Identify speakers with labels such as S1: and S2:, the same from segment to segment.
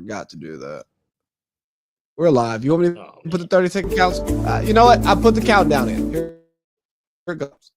S1: forgot to do that. We're live. You want me to
S2: Oh,
S1: put the
S2: man.
S1: 30-second counts? You know what? I put the countdown in. Here it goes.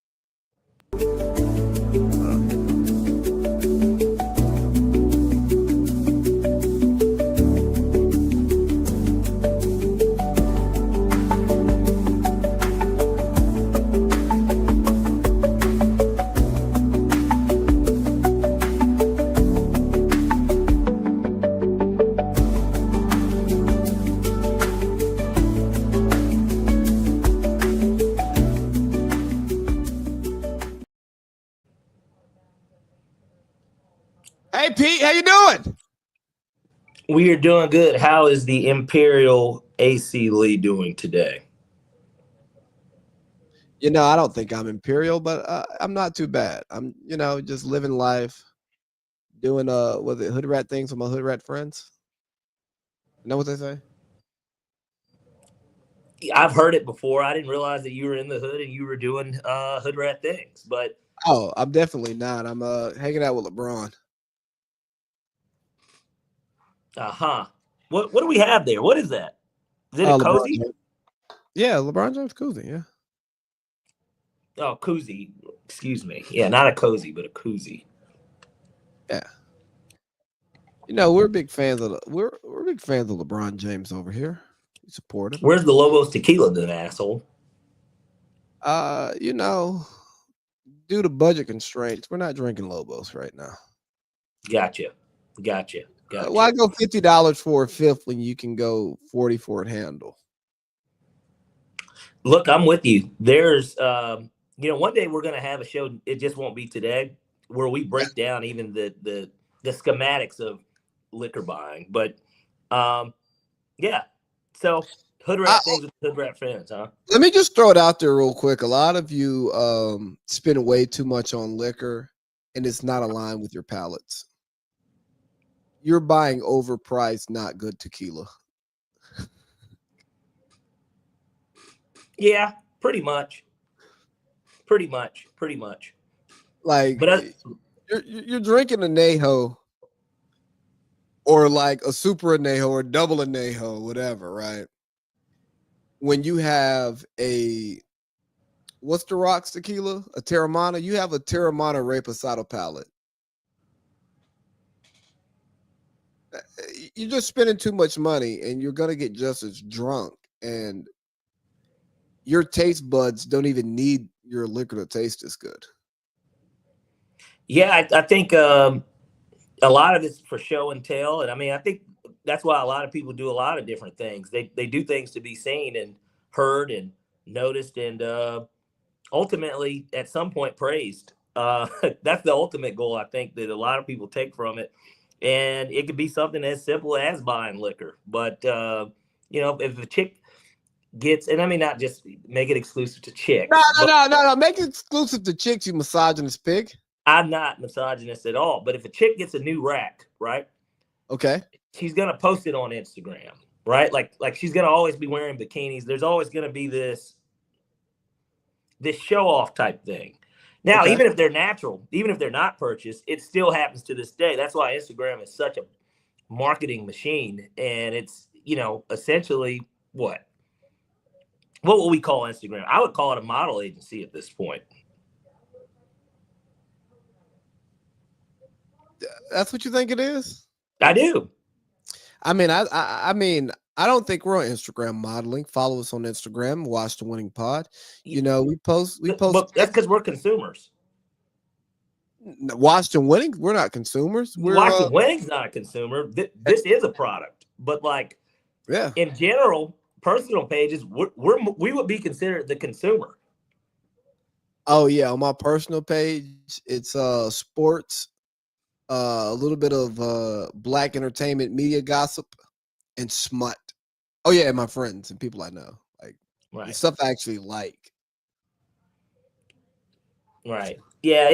S1: Hey, Pete, how you doing?
S2: We are doing good. How is the Imperial AC Lee doing today?
S1: You know, I don't think I'm imperial, but I'm not too bad. I'm, just living life, doing was it hood rat things with my hood rat friends. You know what they say?
S2: I've heard it before. I didn't realize that you were in the hood and you were doing hood rat things. But
S1: Oh, I'm definitely not. I'm hanging out with LeBron.
S2: what do we have there? What is that? Is it a
S1: LeBron
S2: cozy?
S1: James. Yeah, LeBron James koozie. Yeah.
S2: Oh, koozie. Excuse me. Yeah, not a cozy, but a koozie.
S1: Yeah. You know, we're big fans of we're big fans of LeBron James over here. We support him.
S2: Where's the Lobos tequila then, asshole?
S1: You know, due to budget constraints, we're not drinking Lobos right now.
S2: Gotcha.
S1: Why go $50 for a fifth when you can go 40 for a handle?
S2: Look, I'm with you. There's one day we're gonna have a show, it just won't be today, where we break down even the schematics of liquor buying. But yeah. So hood rat things with hood rat fans, huh?
S1: Let me just throw it out there real quick. A lot of you spend way too much on liquor and it's not aligned with your palates. You're buying overpriced, not good tequila.
S2: Yeah, pretty much.
S1: Like
S2: But
S1: you're drinking a Neho or like a super anejo or double anejo, whatever, right? When you have what's the rocks tequila? A Terramana. You have a Terramana Reposado palate. You're just spending too much money and you're going to get just as drunk. And your taste buds don't even need your liquor to taste as good.
S2: yeah, I think a lot of it's for show and tell. And I mean, I think that's why a lot of people do a lot of different things. They do things to be seen and heard and noticed and ultimately at some point praised. That's the ultimate goal, I think, that a lot of people take from it. And it could be something as simple as buying liquor. But, if a chick gets, and I mean, not just make it exclusive to chicks.
S1: No. Make it exclusive to chicks, you misogynist pig.
S2: I'm not misogynist at all. But if a chick gets a new rack, right?
S1: Okay.
S2: She's going to post it on Instagram, right? Like she's going to always be wearing bikinis. There's always going to be this show off type thing. Now,
S1: Okay.
S2: even if they're natural, even if they're not purchased, it still happens to this day. That's why Instagram is such a marketing machine. And it's, essentially what will we call Instagram? I would call it a model agency at this point.
S1: That's what you think it is?
S2: I do.
S1: I mean, I don't think we're on Instagram modeling. Follow us on Instagram, Watch the Winning Pod. You know, we post.
S2: But that's because we're consumers.
S1: Watch the Winning. We're not consumers.
S2: Watch the Winning's not a consumer. This is a product. But in general, personal pages, we would be considered the consumer.
S1: Oh yeah, on my personal page, it's sports, a little bit of black entertainment, media gossip, and smut. Oh yeah, and my friends and people I know, like stuff I actually like.
S2: Right. Yeah.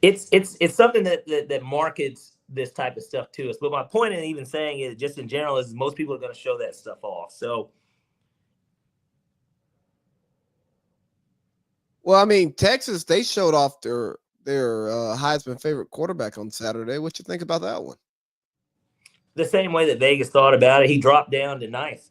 S2: It's something that markets this type of stuff to us. But my point in even saying it, just in general, is most people are going to show that stuff off. So.
S1: Well, I mean, Texas, they showed off their Heisman favorite quarterback on Saturday. What you think about that one?
S2: the same way that Vegas thought about it. He dropped down to ninth,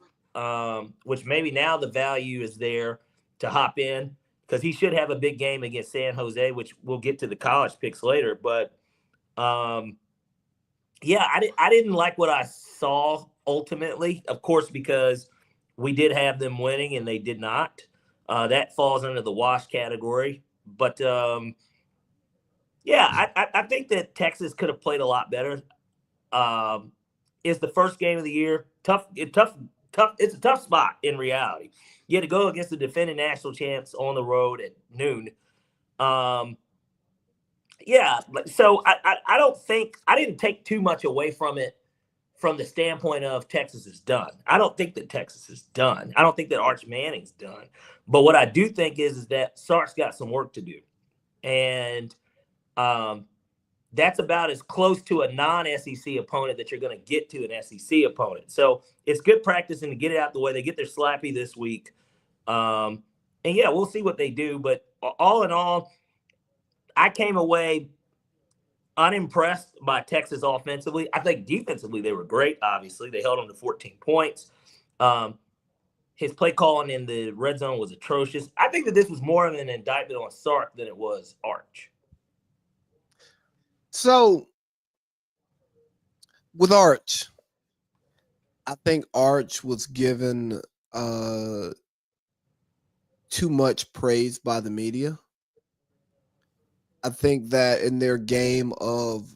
S2: which maybe now the value is there to hop in because he should have a big game against San Jose, which we'll get to the college picks later. But yeah, I didn't like what I saw ultimately, of course, because we did have them winning and they did not. That falls under the wash category. But yeah, I think that Texas could have played a lot better. It's the first game of the year. Tough. It's a tough spot in reality. You had to go against the defending national champs on the road at noon. Yeah, so I don't think I didn't take too much away from it from the standpoint of Texas is done. I don't think that Texas is done. I don't think that Arch Manning's done. But what I do think is that Sark's got some work to do. And that's about as close to a non-SEC opponent that you're going to get to an SEC opponent. So it's good practicing to get it out the way. They get their slappy this week. And yeah, we'll see what they do. But all in all, I came away unimpressed by Texas offensively. I think defensively they were great, obviously. They held them to 14 points. His play calling in the red zone was atrocious. I think that this was more of an indictment on Sark than it was Arch.
S1: So with Arch, I think Arch was given too much praise by the media. I think that in their game of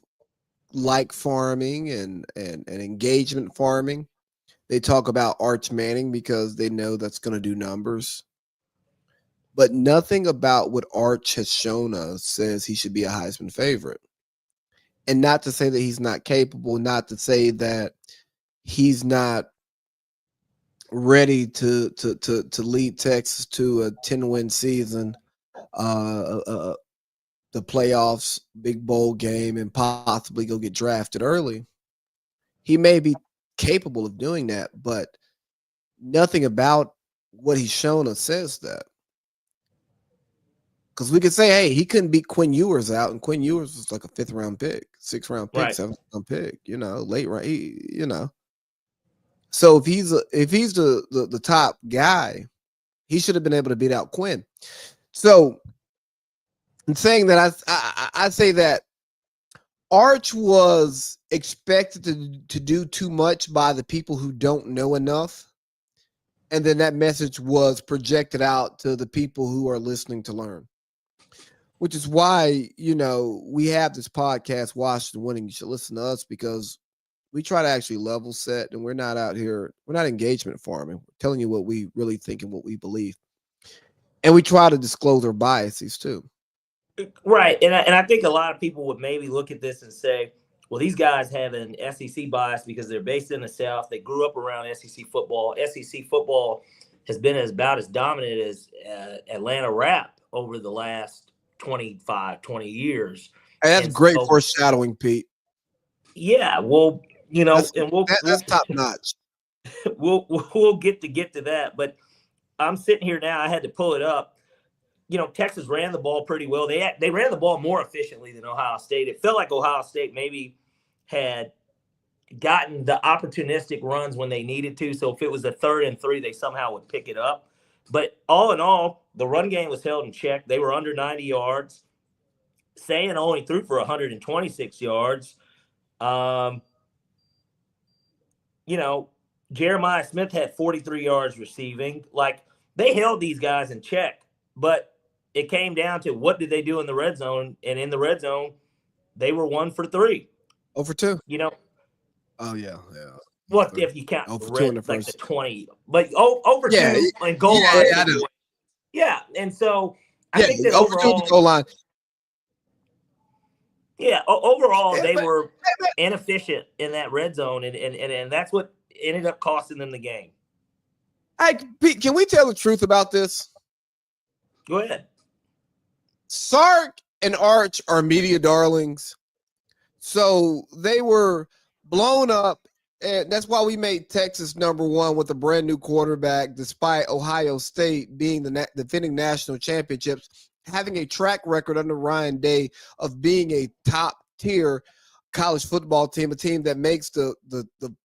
S1: like farming and engagement farming, they talk about Arch Manning because they know that's going to do numbers. But nothing about what Arch has shown us says he should be a Heisman favorite. And not to say that he's not capable, not to say that he's not ready to lead Texas to a 10-win season, the playoffs, big bowl game, and possibly go get drafted early. He may be capable of doing that, but nothing about what he's shown us says that. Because we could say, hey, he couldn't beat Quinn Ewers out, and Quinn Ewers was like a 5th-round pick, 6th-round pick,
S2: Right.
S1: 7th-round pick, late round. So if he's the top guy, he should have been able to beat out Quinn. So in saying that, I say that Arch was expected to do too much by the people who don't know enough. And then that message was projected out to the people who are listening to learn. Which is why, we have this podcast, Washington Winning. You should listen to us because we try to actually level set, and we're not out here. We're not engagement farming. We're telling you what we really think and what we believe. And we try to disclose our biases too.
S2: Right. And I think a lot of people would maybe look at this and say, well, these guys have an SEC bias because they're based in the South. They grew up around SEC football. SEC football has been about as dominant as Atlanta Rap over the last 25, 20 years.
S1: And that's great foreshadowing, Pete.
S2: Yeah. Well, that's
S1: top notch.
S2: We'll get to that. But I'm sitting here now. I had to pull it up. Texas ran the ball pretty well. They ran the ball more efficiently than Ohio State. It felt like Ohio State maybe had gotten the opportunistic runs when they needed to. So if it was a 3rd and 3, they somehow would pick it up. But all in all, the run game was held in check. They were under 90 yards. Sayan only threw for 126 yards. Jeremiah Smith had 43 yards receiving. Like, they held these guys in check. But it came down to what did they do in the red zone, and in the red zone, they were 1 for 3.
S1: 0 for 2.
S2: Oh
S1: yeah.
S2: What if you count
S1: the
S2: red, like the 20? But over 2 and goal line.
S1: Yeah, I do.
S2: Yeah, and so I think that
S1: over 2 the goal line.
S2: Yeah, overall they were inefficient in that red zone, and that's what ended up costing them the game.
S1: Hey, Pete, can we tell the truth about this?
S2: Go ahead.
S1: Sark and Arch are media darlings. So they were blown up, and that's why we made Texas #1 with a brand new quarterback, despite Ohio State being the defending national championships, having a track record under Ryan Day of being a top tier college football team, a team that makes the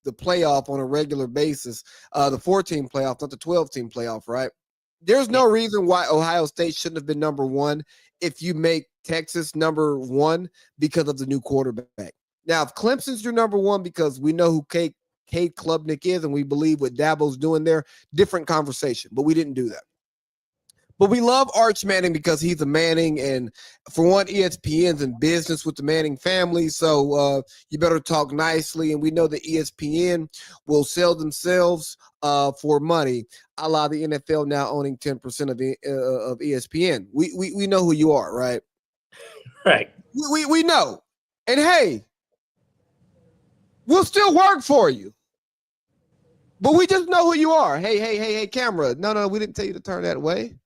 S1: playoff on a regular basis, the 14 playoff, not the 12-team playoff, right? There's no reason why Ohio State shouldn't have been number one if you make Texas number one because of the new quarterback. Now, if Clemson's your number one because we know who Cade Klubnik is and we believe what Dabo's doing there, different conversation, but we didn't do that. But we love Arch Manning because he's a Manning, and for one, ESPN's in business with the Manning family, so you better talk nicely. And we know that ESPN will sell themselves for money, a la the NFL now owning 10% of ESPN. We know who you are, right?
S2: Right.
S1: We know. And hey, we'll still work for you. But we just know who you are. Hey, camera. No, we didn't tell you to turn that way.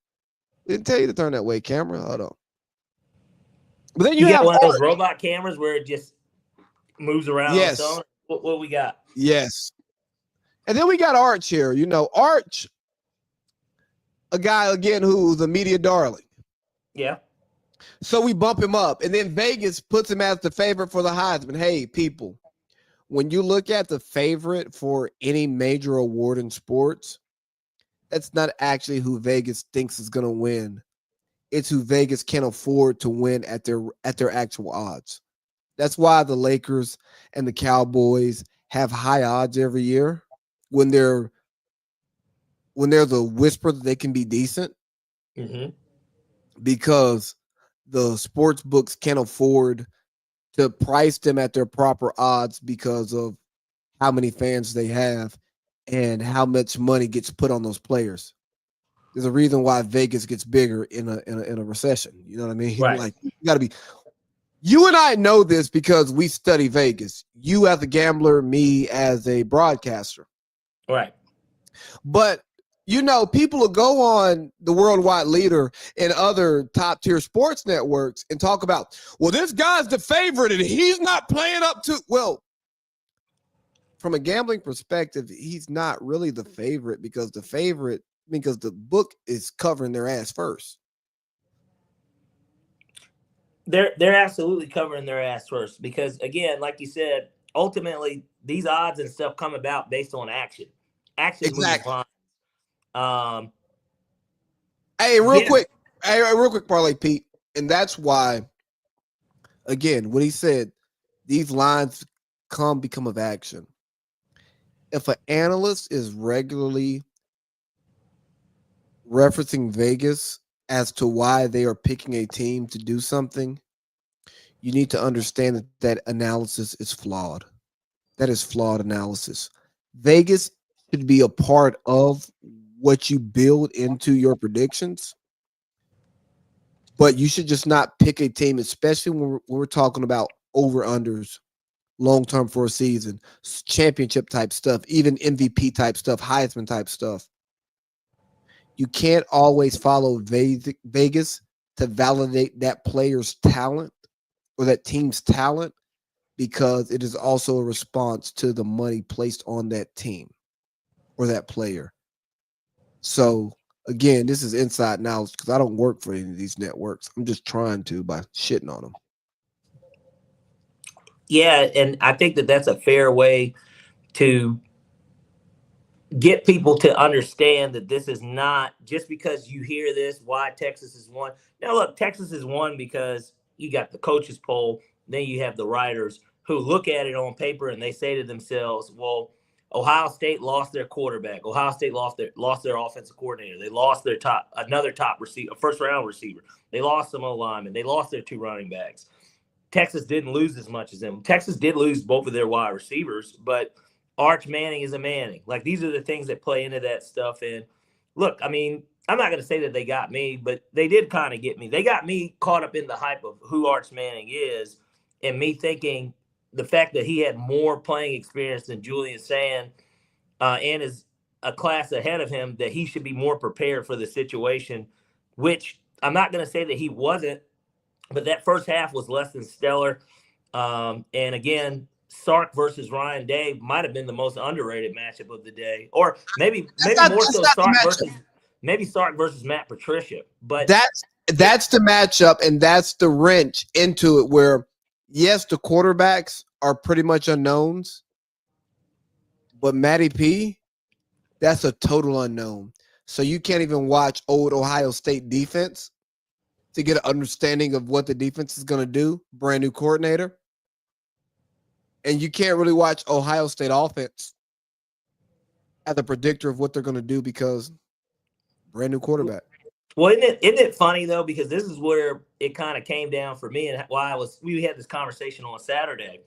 S1: We didn't tell you to turn that way, camera. Hold on. But then
S2: you
S1: have
S2: got one of those robot cameras where it just moves around.
S1: Yes.
S2: On its own? What we got?
S1: Yes. And then we got Arch here. You know, Arch, a guy, again, who's a media darling.
S2: Yeah.
S1: So we bump him up. And then Vegas puts him as the favorite for the Heisman. Hey, people, when you look at the favorite for any major award in sports, that's not actually who Vegas thinks is going to win. It's who Vegas can afford to win at their actual odds. That's why the Lakers and the Cowboys have high odds every year when there's a whisper that they can be decent, because the sports books can't afford to price them at their proper odds because of how many fans they have and how much money gets put on those players. There's a reason why Vegas gets bigger in a recession. You know what I mean?
S2: Right.
S1: Like, you got to be. You and I know this because we study Vegas. You as a gambler, me as a broadcaster.
S2: Right.
S1: But you know, people will go on the Worldwide Leader and other top tier sports networks and talk about, well, this guy's the favorite and he's not playing up to. Well, from a gambling perspective, he's not really the favorite because the book is covering their ass first.
S2: They're absolutely covering their ass first because, again, like you said, ultimately these odds and stuff come about based on action. Action
S1: Exactly.
S2: moves on.
S1: Real quick, Parlay Pete, and that's why, again, when he said these lines become of action. If an analyst is regularly referencing Vegas as to why they are picking a team to do something, you need to understand that that analysis is flawed. That is flawed analysis. Vegas should be a part of what you build into your predictions, but you should just not pick a team, especially when we're talking about over-unders, long-term for a season, championship type stuff, even MVP type stuff, Heisman type stuff. You can't always follow Vegas to validate that player's talent or that team's talent, because it is also a response to the money placed on that team or that player. So, again, this is inside knowledge because I don't work for any of these networks. I'm just trying to by shitting on them.
S2: Yeah, and I think that that's a fair way to get people to understand that this is not just because you hear this, why Texas is one. Now, look, Texas is one because you got the coaches poll, then you have the writers who look at it on paper and they say to themselves, well, Ohio State lost their quarterback. Ohio State lost their offensive coordinator. They lost another top receiver, first-round receiver. They lost some O-linemen. They lost their 2 running backs. Texas didn't lose as much as them. Texas did lose both of their wide receivers, but Arch Manning is a Manning. Like, these are the things that play into that stuff. And look, I mean, I'm not going to say that they got me, but they did kind of get me. They got me caught up in the hype of who Arch Manning is, and me thinking the fact that he had more playing experience than Julian Sand and is a class ahead of him, that he should be more prepared for the situation, which I'm not going to say that he wasn't, but that first half was less than stellar. And again, Sark versus Ryan Day might have been the most underrated matchup of the day, or maybe more so Sark versus Matt Patricia. But
S1: that's the matchup, and that's the wrench into it. Where yes, the quarterbacks are pretty much unknowns, but Matty P, that's a total unknown. So you can't even watch old Ohio State defense to get an understanding of what the defense is going to do. Brand new coordinator. And you can't really watch Ohio State offense as a predictor of what they're going to do because brand new quarterback.
S2: Well, isn't it funny though? Because this is where it kind of came down for me, and why we had this conversation on Saturday.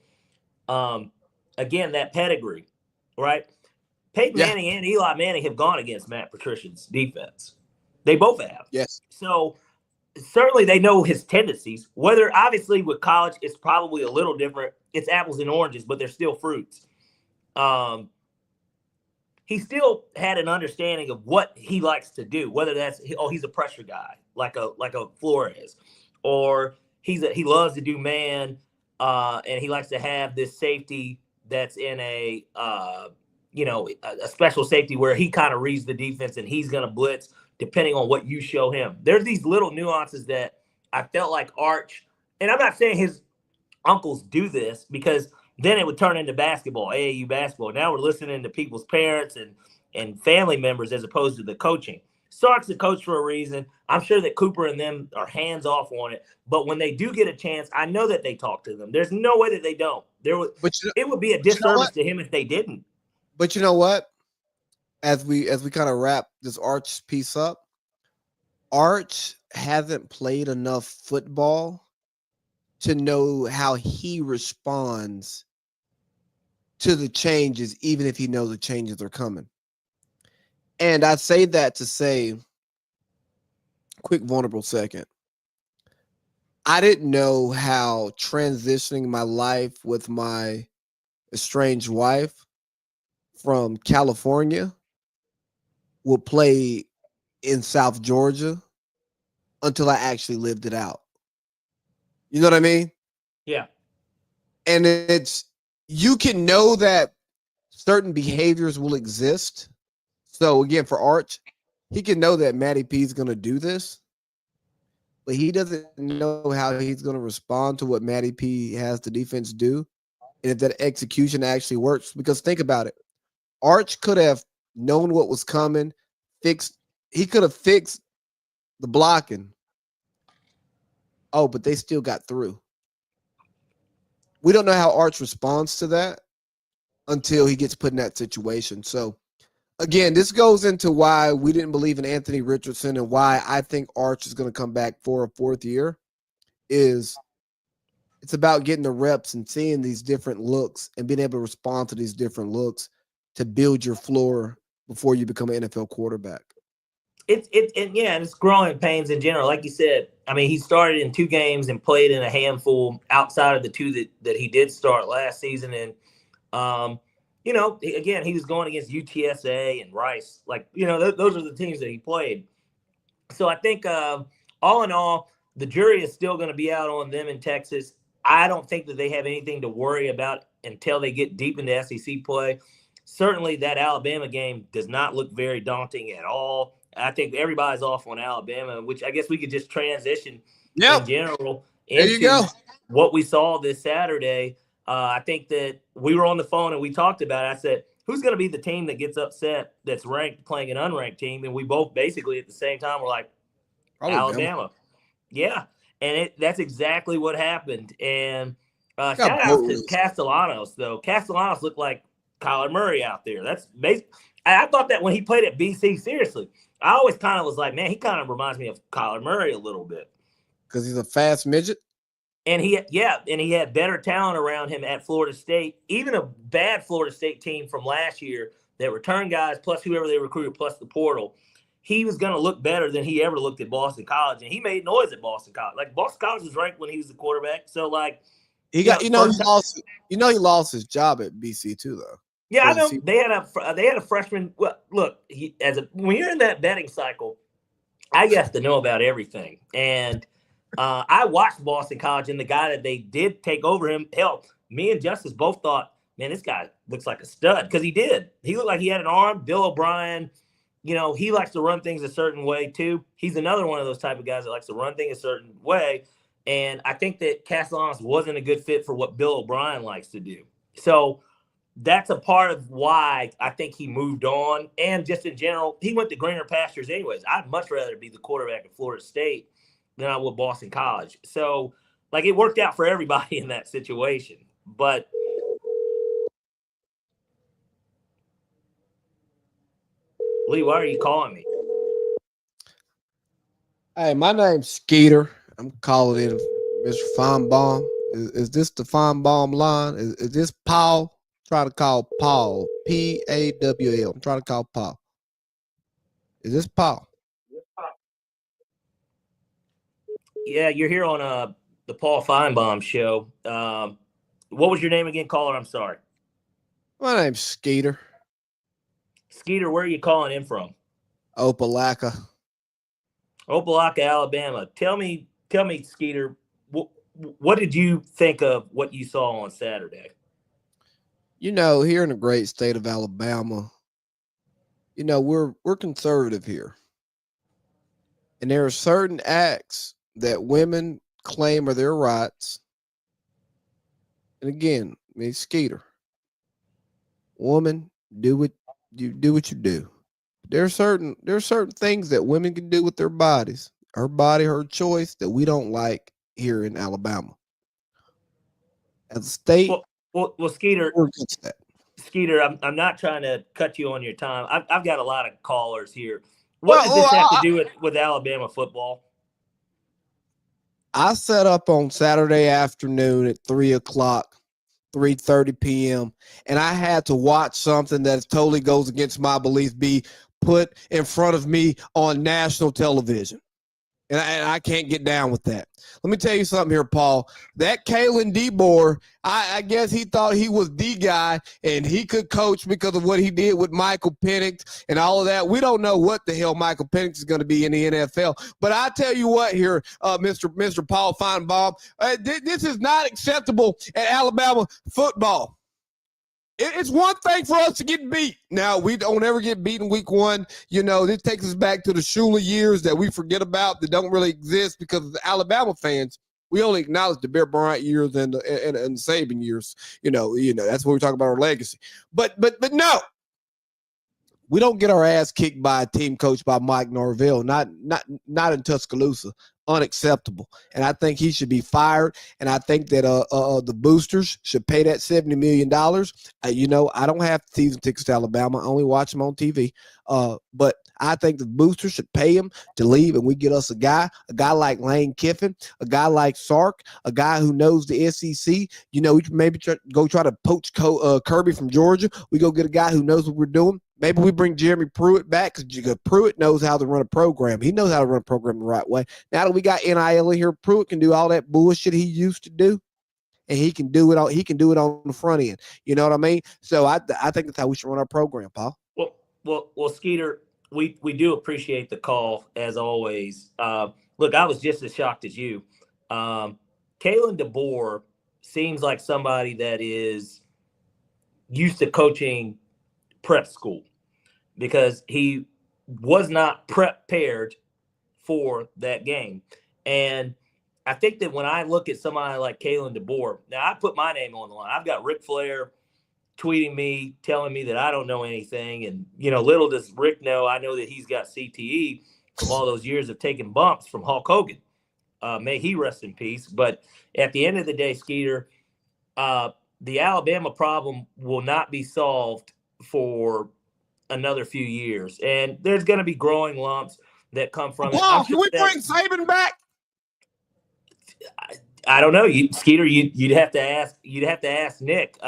S2: Again, that pedigree, right? Peyton Manning and Eli Manning have gone against Matt Patricia's defense. They both have.
S1: Yes.
S2: So certainly they know his tendencies. Whether obviously with college, it's probably a little different. It's apples and oranges, but they're still fruits. He still had an understanding of what he likes to do, whether that's he's a pressure guy like a Flores, or he loves to do man, and he likes to have this safety that's in a special safety where he kind of reads the defense and he's going to blitz depending on what you show him. There's these little nuances that I felt like Arch, and I'm not saying his uncles do this because then it would turn into basketball, AAU basketball. Now we're listening to people's parents and family members as opposed to the coaching. Sark's a coach for a reason. I'm sure that Cooper and them are hands off on it. But when they do get a chance, I know that they talk to them. There's no way that they don't. It would be a disservice to him if they didn't.
S1: But you know what? As we kind of wrap this Arch piece up, Arch hasn't played enough football to know how he responds to the changes, even if he knows the changes are coming. And I say that to say, quick vulnerable second, I didn't know how transitioning my life with my estranged wife from California would play in South Georgia until I actually lived it out. You know what I mean?
S2: Yeah.
S1: And you can know that certain behaviors will exist. So again, for Arch, he can know that Matty P is going to do this, but he doesn't know how he's going to respond to what Matty P has the defense do. And if that execution actually works, because think about it. Arch could have known what was coming, he could have fixed the blocking. Oh, but they still got through. We don't know how Arch responds to that until he gets put in that situation. So, again, this goes into why we didn't believe in Anthony Richardson and why I think Arch is going to come back for a fourth year. It's about getting the reps and seeing these different looks and being able to respond to these different looks to build your floor before you become an NFL quarterback.
S2: It's growing pains in general. Like you said, I mean, he started in 2 games and played in a handful outside of the 2 that he did start last season. And, again, he was going against UTSA and Rice. Like, those are the teams that he played. So I think all in all, the jury is still going to be out on them in Texas. I don't think that they have anything to worry about until they get deep into SEC play. Certainly that Alabama game does not look very daunting at all. I think everybody's off on Alabama, which I guess we could just transition in general into what we saw this Saturday. I think that we were on the phone and we talked about it. I said, who's going to be the team that gets upset that's ranked playing an unranked team? And we both basically at the same time were like, probably Alabama. Yeah. And that's exactly what happened. And shout out to Castellanos, though. Castellanos looked like Kyler Murray out there. That's basic. I thought that when he played at BC, seriously. I always kind of was like, man, he kind of reminds me of Kyler Murray a little bit.
S1: Because he's a fast midget?
S2: And he had better talent around him at Florida State. Even a bad Florida State team from last year that returned guys, plus whoever they recruited, plus the portal, he was going to look better than he ever looked at Boston College. And he made noise at Boston College. Like, Boston College was ranked when he was the quarterback. So, like,
S1: he lost his job at BC too, though.
S2: Yeah, I know they had a freshman. Well, look, when you're in that betting cycle, I have to know about everything. And I watched Boston College, and the guy that they did take over him, hell, me and Justice both thought, man, this guy looks like a stud because he did. He looked like he had an arm. Bill O'Brien, he likes to run things a certain way too. He's another one of those type of guys that likes to run things a certain way. And I think that Castellanos wasn't a good fit for what Bill O'Brien likes to do. So that's a part of why I think he moved on. And just in general, he went to greener pastures anyways. I'd much rather be the quarterback at Florida State than I would Boston College. So, like, it worked out for everybody in that situation. But Lee, why are you calling me?
S1: Hey, my name's Skeeter. I'm calling in Mr. Feinbaum. Is this the Feinbaum line? Is this Paul? I'm trying to call Paul. Pawl. I'm trying to call Paul. Is this Paul?
S2: Yeah, you're here on the Paul Feinbaum show. What was your name again, caller? I'm sorry.
S1: My name's Skeeter.
S2: Skeeter, where are you calling in from?
S1: Opelika.
S2: Opelika, Alabama. Tell me, Skeeter, what did you think of what you saw on Saturday?
S1: You know, here in the great state of Alabama, you know, we're conservative here. And there are certain acts that women claim are their rights. And again, I mean, Skeeter, woman, do what you do. There are certain things that women can do with their bodies, her body, her choice, that we don't like here in Alabama. As a state,
S2: well, Skeeter,
S1: we're against that.
S2: Skeeter, I'm not trying to cut you on your time. I've got a lot of callers here. What does this have to do with Alabama football?
S1: I set up on Saturday afternoon at 3:30 p.m. and I had to watch something that totally goes against my beliefs be put in front of me on national television. And I can't get down with that. Let me tell you something here, Paul. That Kalen DeBoer, I guess he thought he was the guy and he could coach because of what he did with Michael Penix and all of that. We don't know what the hell Michael Penix is going to be in the NFL. But I tell you what here, Mr. Paul Feinbaum, this is not acceptable at Alabama football. It's one thing for us to get beat. Now, we don't ever get beaten week one. You know, this takes us back to the Shula years that we forget about that don't really exist because of the Alabama fans. We only acknowledge the Bear Bryant years and the Saban years. You know, that's what we're talking about, our legacy. But no, we don't get our ass kicked by a team coached by Mike Norvell. Not in Tuscaloosa. Unacceptable. And I think he should be fired. And I think that the boosters should pay that $70 million. You know, I don't have season tickets to Alabama. I only watch them on TV. But I think the boosters should pay him to leave, and we get us a guy like Lane Kiffin, a guy like Sark, a guy who knows the SEC. You know, we can maybe try to poach Kirby from Georgia. We go get a guy who knows what we're doing. Maybe we bring Jeremy Pruitt back because Pruitt knows how to run a program. He knows how to run a program the right way. Now that we got NIL in here, Pruitt can do all that bullshit he used to do, and he can do it on the front end. You know what I mean? So I think that's how we should run our program, Paul.
S2: Well, Skeeter, we do appreciate the call as always. Look, I was just as shocked as you. Kalen DeBoer seems like somebody that is used to coaching prep school because he was not prepared for that game. And I think that when I look at somebody like Kalen DeBoer, now I put my name on the line. I've got Ric Flair tweeting me, telling me that I don't know anything. And, you know, little does Rick know, I know that he's got CTE from all those years of taking bumps from Hulk Hogan. May he rest in peace. But at the end of the day, Skeeter, the Alabama problem will not be solved for another few years. And there's going to be growing lumps that come from it.
S1: Wow, can we bring Saban back?
S2: I don't know. Skeeter, you'd have to ask Nick.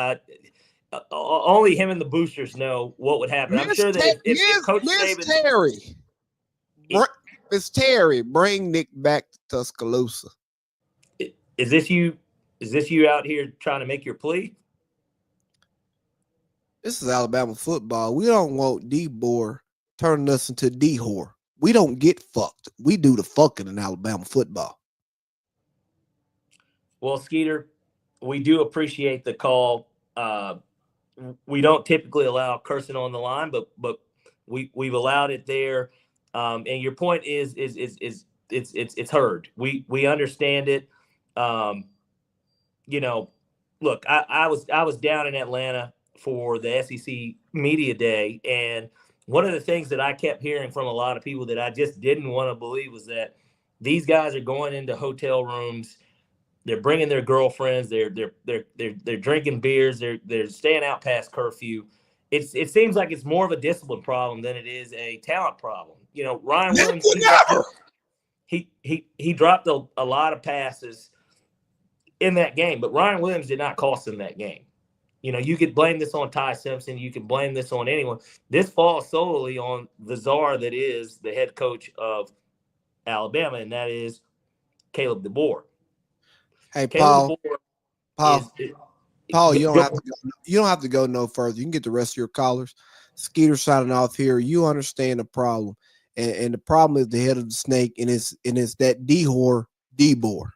S2: Only him and the boosters know what would happen. I'm sure that if Coach Saban,
S1: Miss Terry, bring Nick back to Tuscaloosa.
S2: Is this you out here trying to make your plea?
S1: This is Alabama football. We don't want DeBoer turning us into D-whore. We don't get fucked. We do the fucking in Alabama football.
S2: Well, Skeeter, we do appreciate the call. We don't typically allow cursing on the line, but we've allowed it there. And your point is it's heard. We understand it. You know, look, I was down in Atlanta for the SEC Media Day, and one of the things that I kept hearing from a lot of people that I just didn't want to believe was that these guys are going into hotel rooms, they're bringing their girlfriends, they're drinking beers, they're staying out past curfew. It seems like it's more of a discipline problem than it is a talent problem. You know, Ryan Williams, he dropped a lot of passes in that game, but Ryan Williams did not cost them that game. You know, you could blame this on Ty Simpson. You can blame this on anyone. This falls solely on the czar that is the head coach of Alabama, and that is Caleb DeBoer.
S1: Hey,
S2: Caleb
S1: Paul, you don't have to go no further. You can get the rest of your callers. Skeeter signing off here. You understand the problem, and the problem is the head of the snake, and it's that D-whore, D-bore.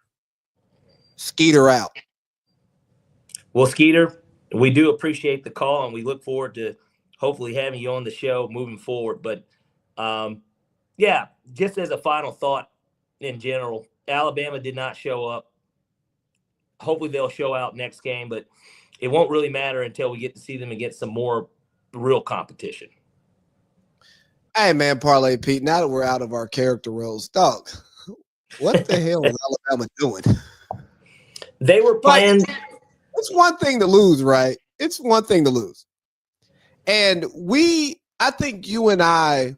S1: Skeeter out.
S2: Well, Skeeter, we do appreciate the call, and we look forward to hopefully having you on the show moving forward. But, yeah, just as a final thought in general, Alabama did not show up. Hopefully they'll show out next game, but it won't really matter until we get to see them against some more real competition.
S1: Hey, man, Parlay Pete, now that we're out of our character roles, dog, what the hell is Alabama doing?
S2: They were playing.
S1: It's one thing to lose, right? It's one thing to lose. And I think you and I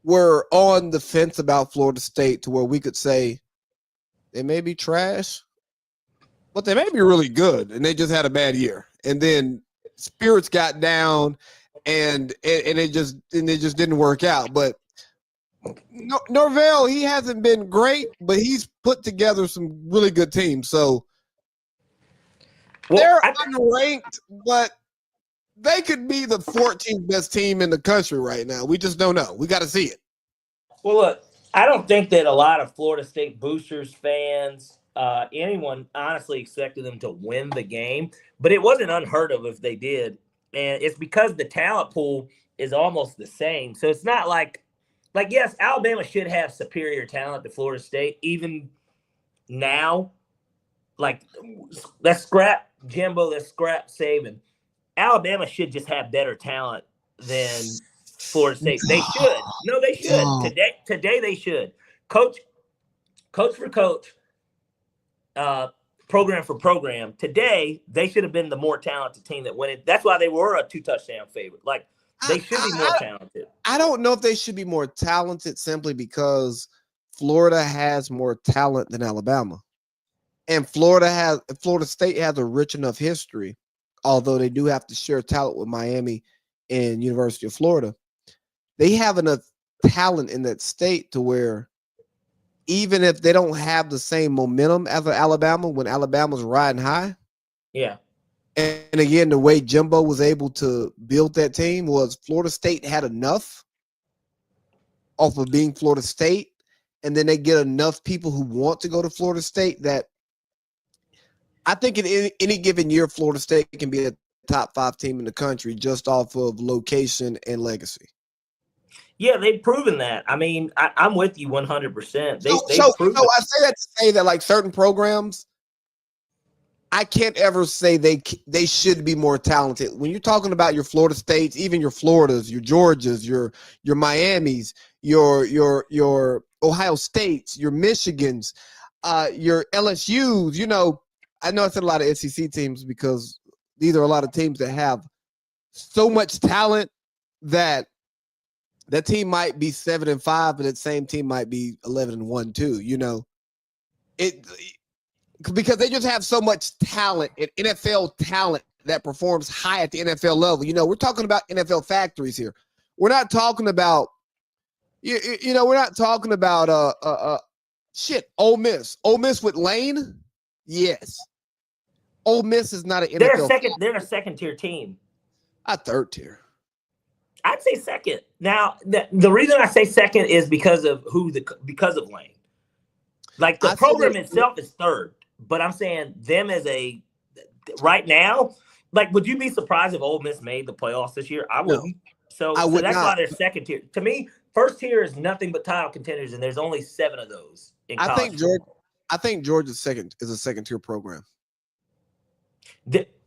S1: were on the fence about Florida State to where we could say they may be trash, but they may be really good, and they just had a bad year. And then spirits got down, and it just didn't work out. But Norvell, he hasn't been great, but he's put together some really good teams. So they're unranked, but they could be the 14th best team in the country right now. We just don't know. We got to see it.
S2: Well, look, I don't think that a lot of Florida State boosters, fans, anyone honestly expected them to win the game, but it wasn't unheard of if they did. And it's because the talent pool is almost the same. So it's not like yes, Alabama should have superior talent to Florida State, even now. Like, let's scrap Jimbo, let's scrap Saban. Alabama should just have better talent than Florida State. They should. No, they should. Today they should. Coach for coach, program for program. Today, they should have been the more talented team that won it. That's why they were a 2-touchdown favorite. Like, they should be more talented. I
S1: don't know if they should be more talented simply because Florida has more talent than Alabama. And Florida State has a rich enough history, although they do have to share talent with Miami and University of Florida. They have enough talent in that state to where even if they don't have the same momentum as Alabama when Alabama's riding high.
S2: Yeah.
S1: And again, the way Jimbo was able to build that team was Florida State had enough off of being Florida State, and then they get enough people who want to go to Florida State that I think in any given year, Florida State can be a top 5 team in the country just off of location and legacy.
S2: Yeah, they've proven that. I mean, I'm with you 100%.
S1: So I say that to say that like certain programs, I can't ever say they should be more talented. When you're talking about your Florida States, even your Floridas, your Georgias, your Miamis, your Ohio States, your Michigans, your LSUs, you know, I know I said a lot of SEC teams because these are a lot of teams that have so much talent that that team might be 7-5, but that same team might be 11-1 too. You know, because they just have so much talent and NFL talent that performs high at the NFL level. You know, we're talking about NFL factories here. We're not talking about, you know, we're not talking about Ole Miss. Ole Miss with Lane, yes. Ole Miss is not an NFL.
S2: They're a second-tier team.
S1: A third tier.
S2: I'd say second. Now, the reason I say second is because of Lane. Like the program itself is third, but I'm saying them as right now. Like, would you be surprised if Ole Miss made the playoffs this year? I wouldn't. So that's why they're second tier. To me, first tier is nothing but title contenders, and there's only 7 of those. I
S1: I think Georgia's is a second tier program.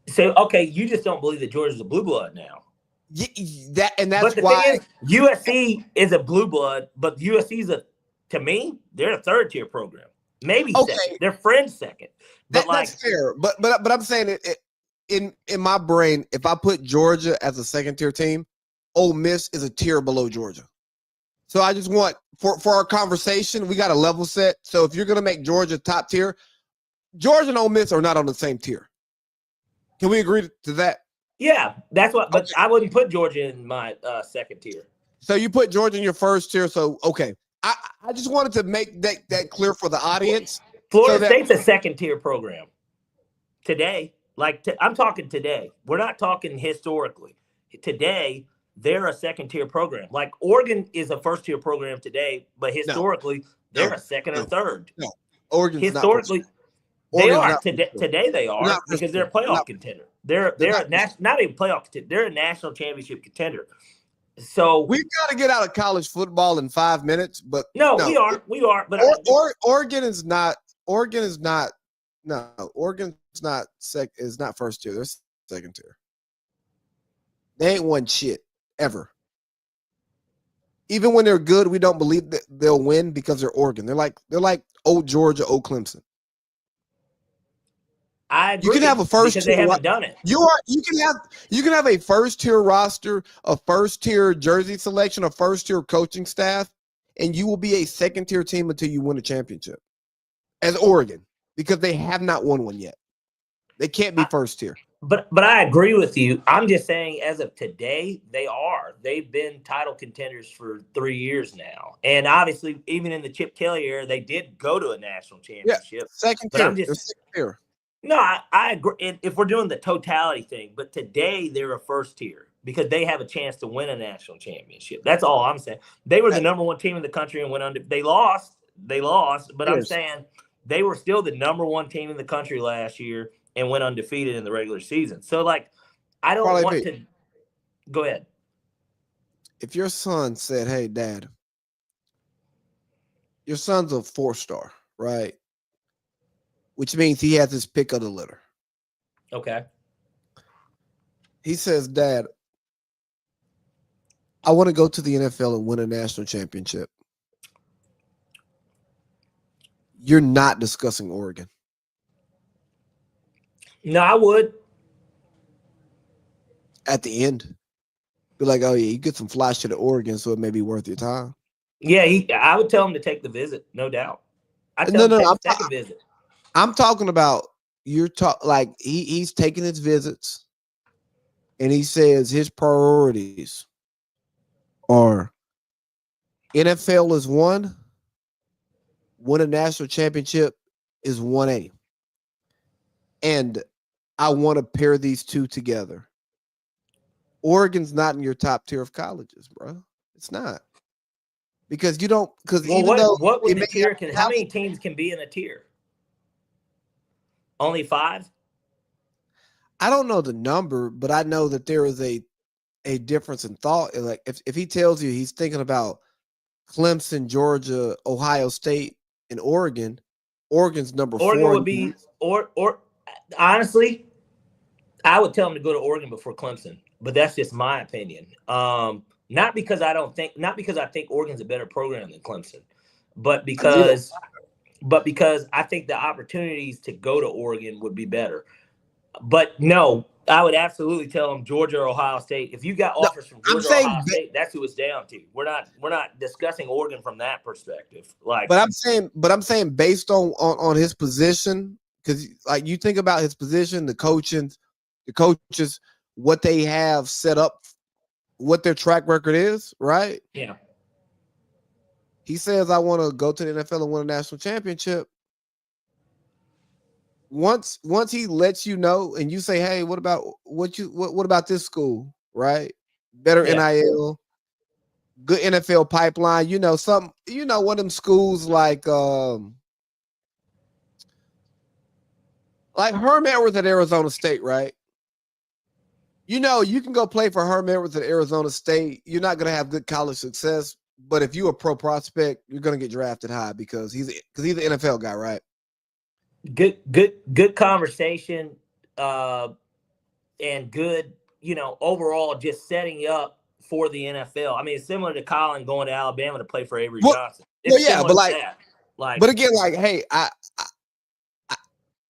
S2: So okay, you just don't believe that Georgia's a blue blood now.
S1: That's
S2: the
S1: why
S2: thing is, USC is a blue blood, but USC's to me, they're a third tier program. Maybe second. They're fringe second. But
S1: that's fair. But I'm saying it in my brain, if I put Georgia as a second tier team, Ole Miss is a tier below Georgia. So I just want for our conversation, we got a level set. So if you're gonna make Georgia top tier, Georgia and Ole Miss are not on the same tier. Can we agree to that?
S2: Yeah, that's what. But I wouldn't put Georgia in my second tier.
S1: So you put Georgia in your first tier. So okay, I just wanted to make that clear for the audience.
S2: Florida State's a second tier program today. I'm talking today. We're not talking historically. Today, they're a second tier program. Like Oregon is a first tier program today, but historically, they're a second or third.
S1: No, Oregon's
S2: historically. They are today. They are because they're a playoff contender. They're not even playoff contender. They're a national championship contender. So
S1: we've got to get out of college football in 5 minutes. But
S2: no, we are. But
S1: Oregon is not. No, Oregon's not is not first tier. They're second tier. They ain't won shit ever. Even when they're good, we don't believe that they'll win because they're Oregon. They're like old Georgia, old Clemson.
S2: I agree.
S1: You can have a first
S2: because they haven't done it.
S1: You can have a first tier roster, a first tier jersey selection, a first tier coaching staff, and you will be a second tier team until you win a championship. As Oregon, because they have not won one yet. They can't be first tier.
S2: But I agree with you. I'm just saying, as of today, they are. They've been title contenders for 3 years now, and obviously, even in the Chip Kelly era, they did go to a national championship.
S1: Yeah, second tier. They're second tier.
S2: No, I agree. If we're doing the totality thing, but today they're a first tier because they have a chance to win a national championship. That's all I'm saying. They were the number one team in the country and went under. They lost, but I'm saying they were still the number one team in the country last year and went undefeated in the regular season. So, I don't want to – go ahead.
S1: If your son said, hey, Dad, your son's a 4-star, right? Which means he has his pick of the litter.
S2: Okay.
S1: He says, Dad, I want to go to the NFL and win a national championship. You're not discussing Oregon.
S2: No, I would.
S1: At the end. Be like, oh, yeah, you get some fly shit at Oregon, so it may be worth your time.
S2: Yeah, I would tell him to take the visit, no doubt. I'd tell him to take a visit.
S1: I'm talking about he's taking his visits and he says his priorities are NFL is 1, win a national championship is 1A. And I want to pair these two together. Oregon's not in your top tier of colleges, bro. It's not. Because you don't
S2: what would the tier how many teams can be in a tier? Only 5?
S1: I don't know the number, but I know that there is a difference in thought. Like if he tells you he's thinking about Clemson, Georgia, Ohio State, and Oregon, Oregon's number 4.
S2: Oregon would be or honestly, I would tell him to go to Oregon before Clemson, but that's just my opinion. Not because I think Oregon's a better program than Clemson, but because I think the opportunities to go to Oregon would be better. But no, I would absolutely tell them Georgia or Ohio State. If you got offers from Georgia or Ohio State, that's who it's down to. We're not discussing Oregon from that perspective.
S1: But I'm saying based on his position, because you think about his position, the coaches, what they have set up, what their track record is, right?
S2: Yeah.
S1: He says, I want to go to the NFL and win a national championship. Once he lets you know and you say, hey, what about this school, right? Better NIL, good NFL pipeline, one of them schools like Herm Edwards at Arizona State, right? You can go play for Herm Edwards at Arizona State. You're not going to have good college success, but if you're a pro prospect, you're going to get drafted high because he's an NFL guy, right?
S2: Good conversation, and good, overall just setting up for the NFL. I mean, it's similar to Colin going to Alabama to play for Avery
S1: Well,
S2: Johnson.
S1: well,
S2: It's
S1: yeah,
S2: similar
S1: but
S2: to
S1: like,
S2: that. Like,
S1: but again, like, hey, I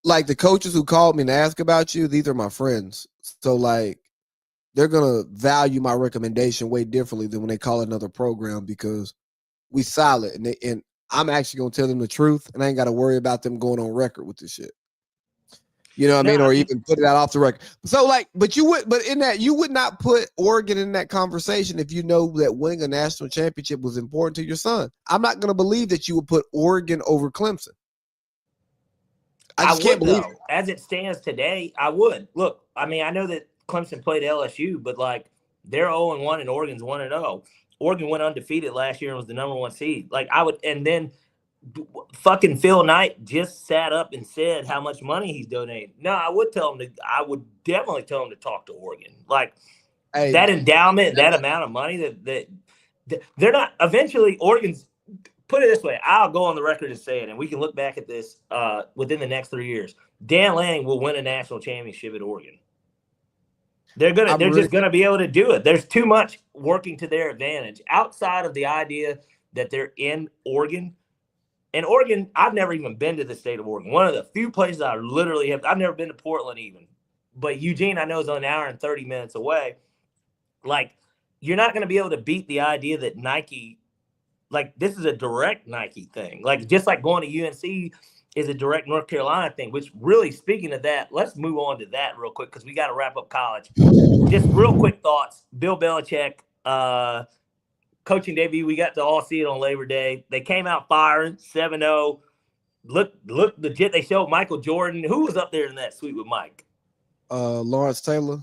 S1: like the coaches who called me and asked about you. These are my friends, so like, they're gonna value my recommendation way differently than when they call another program because we solid and I'm actually gonna tell them the truth, and I ain't got to worry about them going on record with this shit. You know what I
S2: no,
S1: mean?
S2: I
S1: Or
S2: mean,
S1: even put it out off the record. So like, but in that, you would not put Oregon in that conversation if you know that winning a national championship was important to your son. I'm not going to believe that you would put Oregon over Clemson. I
S2: I
S1: just can't
S2: would
S1: believe
S2: though.
S1: it.
S2: As it stands today, I would. Look, I mean, I know that Clemson played LSU, but like they're 0-1 and Oregon's 1-0. Oregon went undefeated last year and was the number one seed. Like I would, and then fucking Phil Knight just sat up and said how much money he's donating. No, I would tell him to. I would definitely tell him to talk to Oregon. Like
S1: Hey,
S2: that endowment, that amount of money that they're not. Eventually, Oregon's. Put it this way, I'll go on the record and say it, and we can look back at this within the next 3 years. Dan Lanning will win a national championship at Oregon. They're just gonna be able to do it. There's too much working to their advantage outside of the idea that they're in Oregon. And Oregon, I've never even been to the state of Oregon. One of the few places I literally have. I've never been to Portland even, but Eugene I know is an hour and 30 minutes away. Like you're not going to be able to beat the idea that Nike, like this is a direct Nike thing. Like just like going to UNC is a direct North Carolina thing. Which really, speaking of that, let's move on to that real quick because we got to wrap up college. Just real quick thoughts. Bill Belichick, coaching debut. We got to all see it on Labor Day. They came out firing 7-0. Look legit. They showed Michael Jordan. Who was up there in that suite with Mike?
S1: Lawrence Taylor.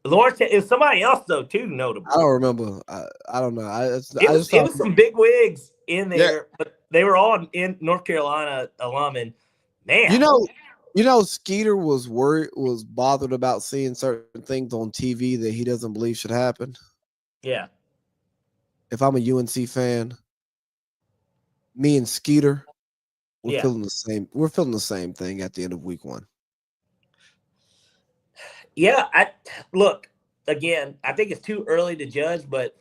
S2: Lawrence, it was somebody else though too notable.
S1: I don't remember. I don't know.
S2: It was some big wigs in there,
S1: yeah.
S2: but they were all in North Carolina alum. And man,
S1: you know, Skeeter was bothered about seeing certain things on TV that he doesn't believe should happen.
S2: Yeah.
S1: If I'm a UNC fan, me and Skeeter, we're feeling the same. We're feeling the same thing at the end of week 1.
S2: Yeah, look again. I think it's too early to judge, but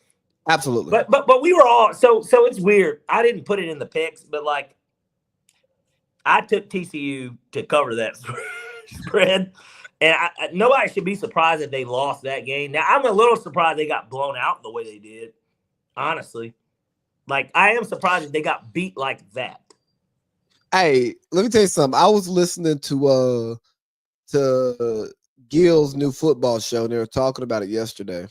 S1: absolutely.
S2: But we were all so it's weird. I didn't put it in the picks, but like I took TCU to cover that spread, and nobody should be surprised if they lost that game. Now I'm a little surprised they got blown out the way they did. Honestly, like I am surprised that they got beat like that.
S1: Hey, let me tell you something. I was listening to Gil's new football show, and they were talking about it yesterday.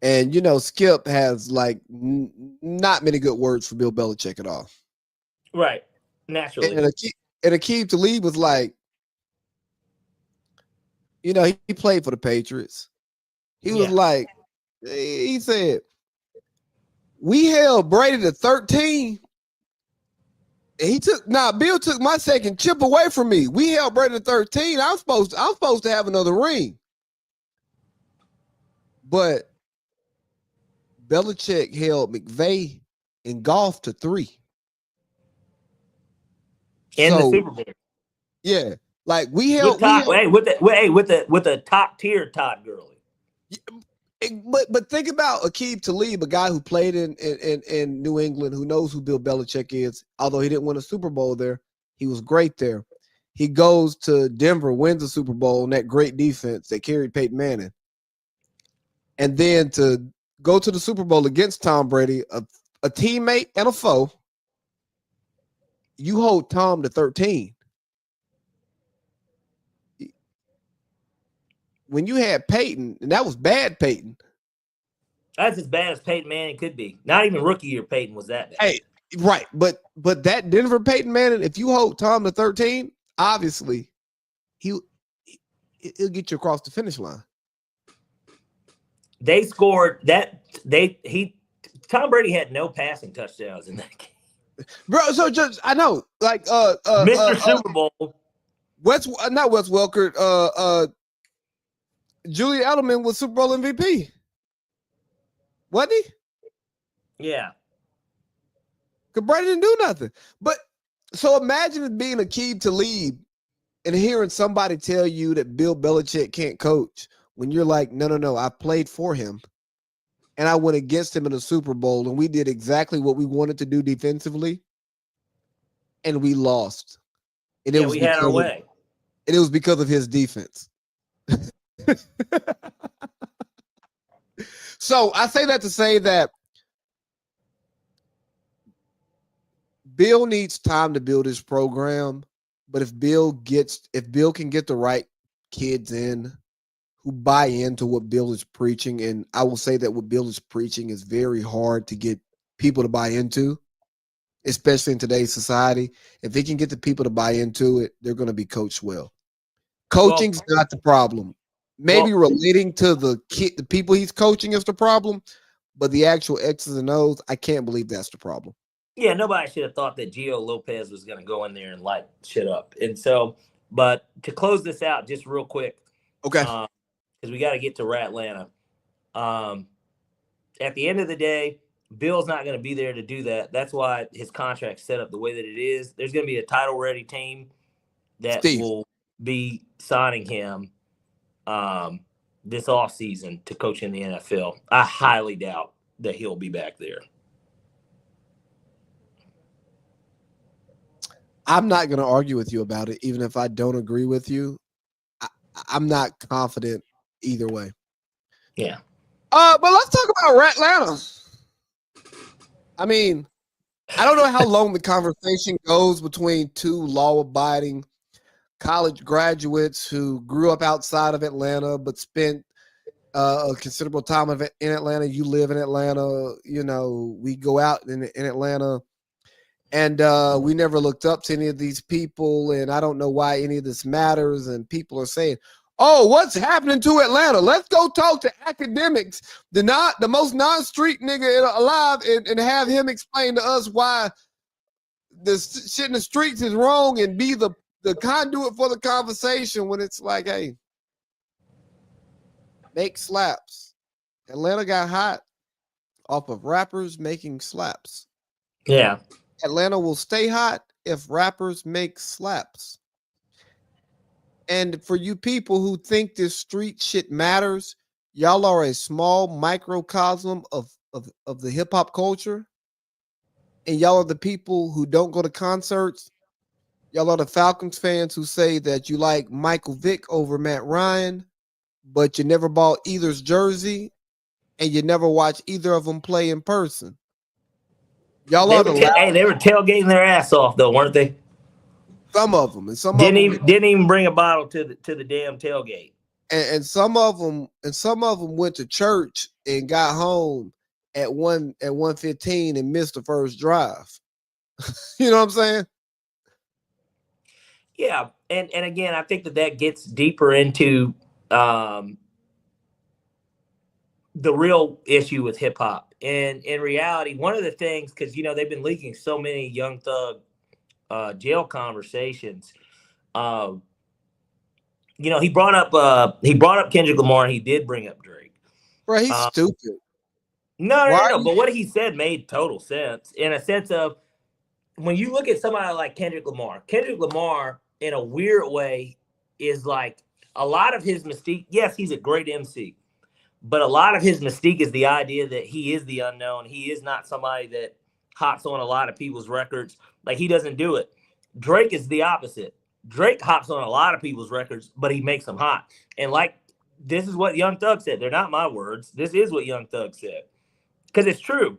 S1: And you know, Skip has like not many good words for Bill Belichick at all.
S2: Right, naturally.
S1: And Aqib Talib was like, you know, he played for the Patriots. He was like, he said, we held Brady to 13. Bill took my second chip away from me. We held Brady to 13. I'm supposed to have another ring. But Belichick held McVay in golf to 3.
S2: In the Super Bowl.
S1: Yeah. Like with
S2: the top tier Todd Gurley.
S1: But think about Aqib Talib, a guy who played in New England, who knows who Bill Belichick is. Although he didn't win a Super Bowl there, he was great there. He goes to Denver, wins the Super Bowl, and that great defense that carried Peyton Manning. And then to go to the Super Bowl against Tom Brady, a teammate and a foe, you hold Tom to 13. When you had Peyton, and that was bad Peyton.
S2: That's as bad as Peyton Manning could be. Not even rookie year Peyton was that bad.
S1: Hey, right. But that Denver Peyton Manning, if you hold Tom to 13, obviously he'll get you across the finish line.
S2: They scored that Tom Brady had no passing touchdowns in that game.
S1: Bro, so just I know, like
S2: Mr. Super Bowl.
S1: Not Wes Welker, Julian Edelman was Super Bowl MVP. Wasn't he?
S2: Yeah.
S1: Because Brady didn't do nothing. But So imagine being Aqib Talib and hearing somebody tell you that Bill Belichick can't coach when you're like, no, I played for him and I went against him in the Super Bowl and we did exactly what we wanted to do defensively and we lost. And
S2: Yeah, we had our way.
S1: And it was because of his defense. So I say that to say that Bill needs time to build his program, but if Bill can get the right kids in who buy into what Bill is preaching, and I will say that what Bill is preaching is very hard to get people to buy into, especially in today's society. If he can get the people to buy into it, they're going to be coached well. Coaching's not the problem. Maybe relating to the people he's coaching is the problem, but the actual X's and O's, I can't believe that's the problem.
S2: Yeah, nobody should have thought that Gio Lopez was going to go in there and light shit up. And so, but to close this out just real quick,
S1: okay,
S2: because we got to get to Ratlanta. At the end of the day, Bill's not going to be there to do that. That's why his contract's set up the way that it is. There's going to be a title-ready team that will be signing him this offseason to coach in the NFL. I highly doubt that he'll be back there.
S1: I'm not going to argue with you about it, even if I don't agree with you. I'm not confident either way.
S2: Yeah.
S1: But let's talk about Ratlanta. I mean, I don't know how long the conversation goes between two law-abiding college graduates who grew up outside of Atlanta but spent a considerable time in Atlanta. You live in Atlanta. You know, we go out in Atlanta. And we never looked up to any of these people, and I don't know why any of this matters. And people are saying, "Oh, what's happening to Atlanta? Let's go talk to academics, the most non-street nigga alive, and have him explain to us why the shit in the streets is wrong and be the conduit for the conversation." When it's like, hey, make slaps. Atlanta got hot off of rappers making slaps.
S2: Yeah.
S1: Atlanta will stay hot if rappers make slaps. And for you people who think this street shit matters, y'all are a small microcosm of the hip hop culture. And y'all are the people who don't go to concerts. Y'all are the Falcons fans who say that you like Michael Vick over Matt Ryan, but you never bought either's jersey and you never watched either of them play in person. Y'all
S2: they were tailgating their ass off though, weren't they?
S1: Some of them, and some
S2: didn't even bring a bottle to the damn tailgate.
S1: And some of them went to church and got home at 1:15 and missed the first drive. You know what I'm saying?
S2: Yeah, and again, I think that gets deeper into the real issue with hip hop. And in reality, one of the things, because they've been leaking so many Young Thug jail conversations. He brought up Kendrick Lamar, and he did bring up Drake.
S1: Bro, he's stupid.
S2: No. But what he said made total sense, in a sense of when you look at somebody like Kendrick Lamar, in a weird way is like a lot of his mystique. Yes, he's a great MC. But a lot of his mystique is the idea that he is the unknown. He is not somebody that hops on a lot of people's records. Like, he doesn't do it. Drake is the opposite. Drake hops on a lot of people's records, but he makes them hot. And this is what Young Thug said. They're not my words. This is what Young Thug said. Because it's true.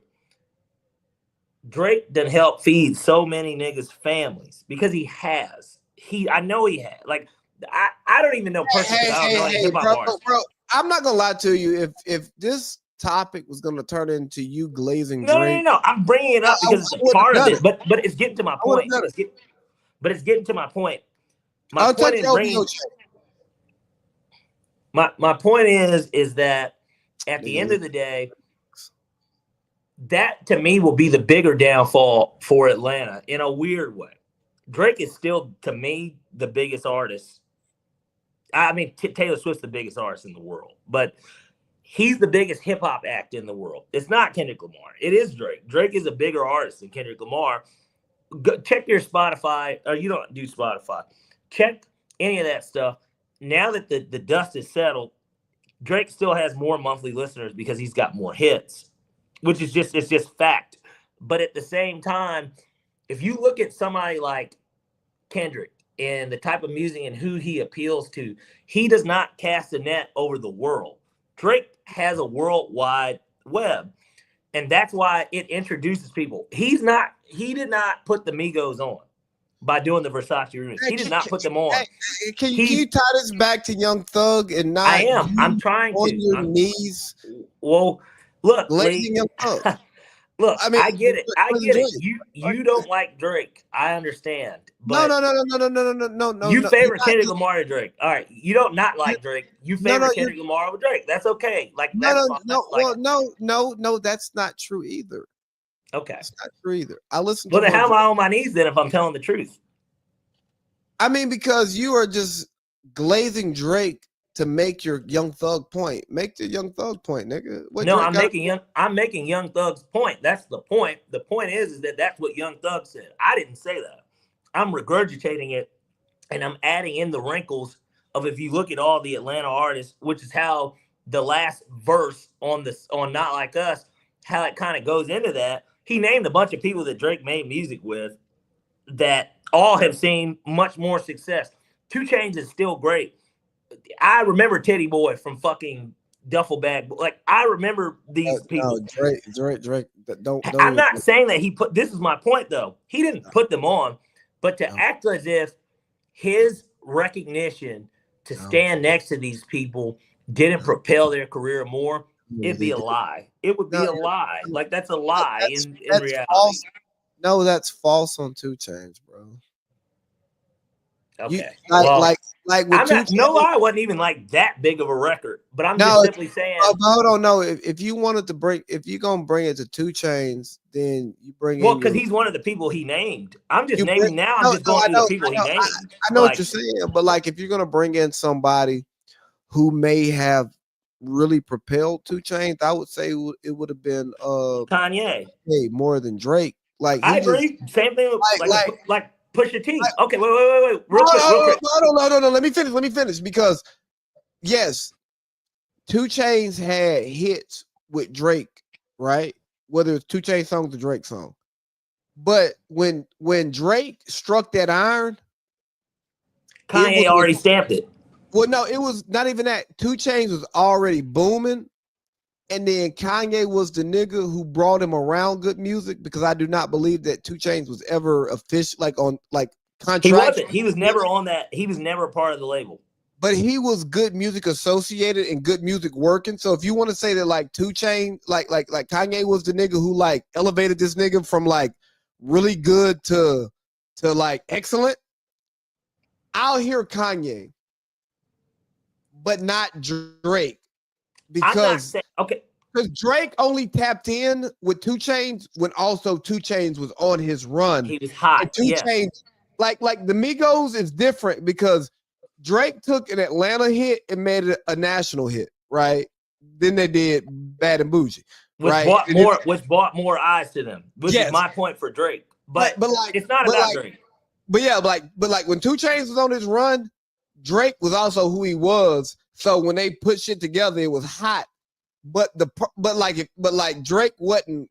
S2: Drake done help feed so many niggas' families because he has. I know he has. Like, I don't even know personally.
S1: Hey, bro. I'm not gonna lie to you. If this topic was gonna turn into you glazing Drake,
S2: no. I'm bringing it up because it's a part of it. But it's getting to my point. It's getting to my point. My point is that at the end of the day, that to me will be the bigger downfall for Atlanta in a weird way. Drake is still, to me, the biggest artist. I mean, Taylor Swift's the biggest artist in the world, but he's the biggest hip hop act in the world. It's not Kendrick Lamar. It is Drake. Drake is a bigger artist than Kendrick Lamar. check your Spotify, or you don't do Spotify. Check any of that stuff. Now that the dust is settled, Drake still has more monthly listeners because he's got more hits, which is it's just fact. But at the same time, if you look at somebody like Kendrick and the type of music and who he appeals to, he does not cast a net over the world. Drake has a worldwide web. And that's why it introduces people. He did not put the Migos on by doing the Versace remix. He did not put them on.
S1: Can you tie this back to Young Thug and not?
S2: I am. I'm trying
S1: on
S2: to.
S1: your knees.
S2: Well, look,
S1: Lee, Young Thug.
S2: Look, I mean, I get it. I get it. You don't like Drake. I understand. But
S1: no.
S2: You favor Kendrick Lamar to Drake. All right. You don't not like Drake. You favor Kendrick Lamar over Drake. That's okay. Like
S1: no, that's not true either.
S2: Okay.
S1: That's not true either. I listen to
S2: Well, then how am I on my knees then if I'm telling the truth?
S1: I mean, because you are just glazing Drake to make your Young Thug point. Make the Young Thug point, nigga.
S2: I'm making Young Thug's point. That's the point. The point is that that's what Young Thug said. I didn't say that. I'm regurgitating it, and I'm adding in the wrinkles of, if you look at all the Atlanta artists, which is how the last verse on Not Like Us, how it kind of goes into that. He named a bunch of people that Drake made music with that all have seen much more success. 2 Chainz is still great. I remember Teddy Boy from fucking Duffel Bag. Like, I remember these people.
S1: No, Drake. Don't
S2: I'm not saying that this is my point, though. He didn't put them on, but to act as if his recognition to stand next to these people didn't propel their career more, it'd be a lie. It would be a lie. Like, that's a lie in reality.
S1: False. No, that's false on 2 Chainz, bro.
S2: Okay.
S1: Like with
S2: No Lie wasn't even like that big of a record, but I'm just simply saying.
S1: Hold on, no. If you wanted to if you're gonna bring it to 2 Chainz, then you bring it.
S2: Well, because he's one of the people he named. I'm just naming now. I'm just going through the people he named.
S1: I know what you're saying, but like, if you're gonna bring in somebody who may have really propelled 2 Chainz, I would say it would have been
S2: Kanye.
S1: More than Drake. Like,
S2: I agree. Same thing with like Pusha T. Okay, wait. Real quick.
S1: No. Let me finish because yes, 2 Chainz had hits with Drake, right? Whether it's 2 Chainz songs or Drake song. But when Drake struck that iron,
S2: Kanye already stamped it.
S1: Well, no, it was not even that. 2 Chainz was already booming. And then Kanye was the nigga who brought him around good music, because I do not believe that 2 Chainz was ever official, contract.
S2: He wasn't. He was never on that. He was never a part of the label.
S1: But he was good music associated and good music working. So if you want to say that like 2 Chainz, like Kanye was the nigga who like elevated this nigga from like really good to like excellent, I'll hear Kanye, but not Drake. Because Drake only tapped in with 2 Chainz when also 2 Chainz was on his run.
S2: He was hot.
S1: And 2 Chainz, like the Migos is different because Drake took an Atlanta hit and made it a national hit, right? Then they did Bad and Bougie,
S2: which brought more eyes to them, which is my point for Drake. But like, it's not about Drake.
S1: But yeah, but when 2 Chainz was on his run, Drake was also who he was. So when they put shit together, it was hot. But Drake wasn't.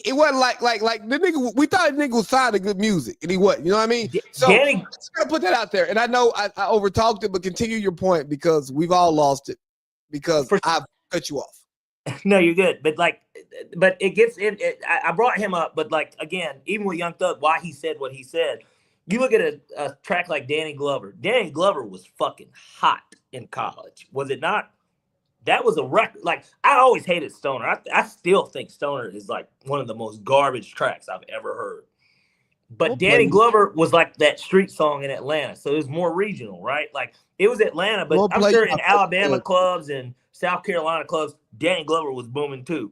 S1: It wasn't like the nigga. We thought the nigga was signed to good music, and he wasn't. You know what I mean? So I'm just gonna put that out there. And I know I overtalked it, but continue your point because we've all lost it because I've cut you off.
S2: No, you're good. But it gets in. I brought him up, but like again, even with Young Thug, why he said what he said. You look at a track like Danny Glover. Danny Glover was fucking hot in college, was it not? That was a record. Like, I always hated Stoner. I still think Stoner is like one of the most garbage tracks I've ever heard. But Danny Glover was like that street song in Atlanta, so it was more regional, right? Like, it was Atlanta, but I'm sure in Alabama clubs and South Carolina clubs, Danny Glover was booming too,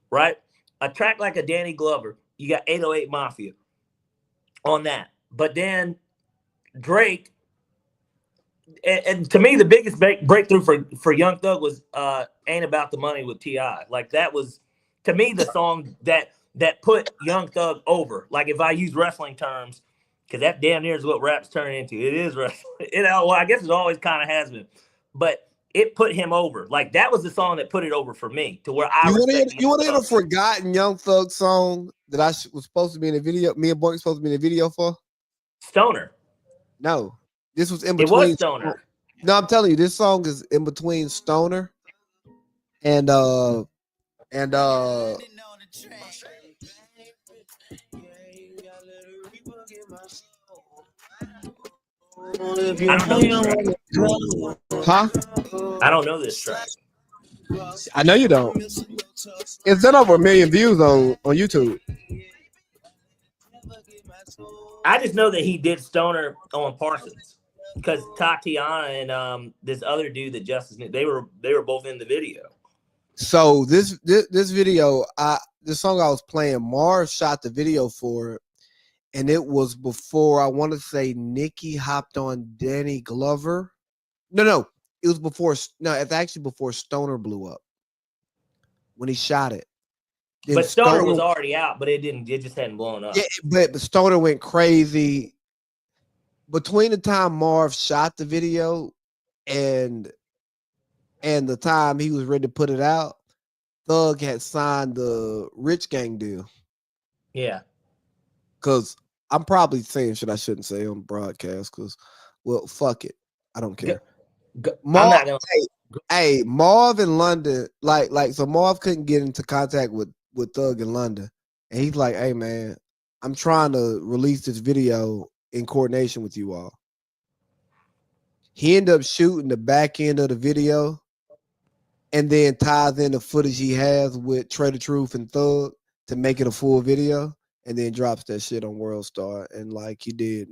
S2: right? A track like a Danny Glover, you got 808 Mafia on that. But then Drake, and to me, the biggest breakthrough for Young Thug was Ain't About the Money with T.I. Like, that was, to me, the song that that put Young Thug over. Like if I use wrestling terms, because that damn near is what rap's turning into. It is wrestling. Well, I guess it always kind of has been, but it put him over. Like that was the song that put it over for me, to where I
S1: You
S2: respect.
S1: want to hear a forgotten Young Thug song that I was supposed to be in the video? Me and Boy supposed to be in the video for?
S2: Stoner.
S1: No, this was in
S2: It
S1: between.
S2: was Stoner.
S1: No, I'm telling you, this song is in between Stoner and I don't know. Huh?
S2: I don't know this track.
S1: I know you don't. It's done over 1 million views on YouTube.
S2: I just know that he did Stoner on Parsons, because Tatiana and this other dude that Justice knew, they were both in the video.
S1: So this video, the song I was playing, Marv shot the video for it, and it was before, I want to say, Nicki hopped on Danny Glover. No, it was before. No, it's actually before Stoner blew up when he shot it.
S2: Then but Stoner was already out, but it just hadn't blown up.
S1: Yeah, but Stoner went crazy. Between the time Marv shot the video and the time he was ready to put it out, Thug had signed the Rich Gang deal.
S2: Yeah.
S1: Because I'm probably saying shit I shouldn't say on broadcast, because, well, fuck it. I don't care. Marv, hey, Marv in London, so Marv couldn't get into contact with Thug in London. And he's like, hey, man, I'm trying to release this video in coordination with you all. He ended up shooting the back end of the video and then ties in the footage he has with Trader Truth and Thug to make it a full video, and then drops that shit on World Star. And like he did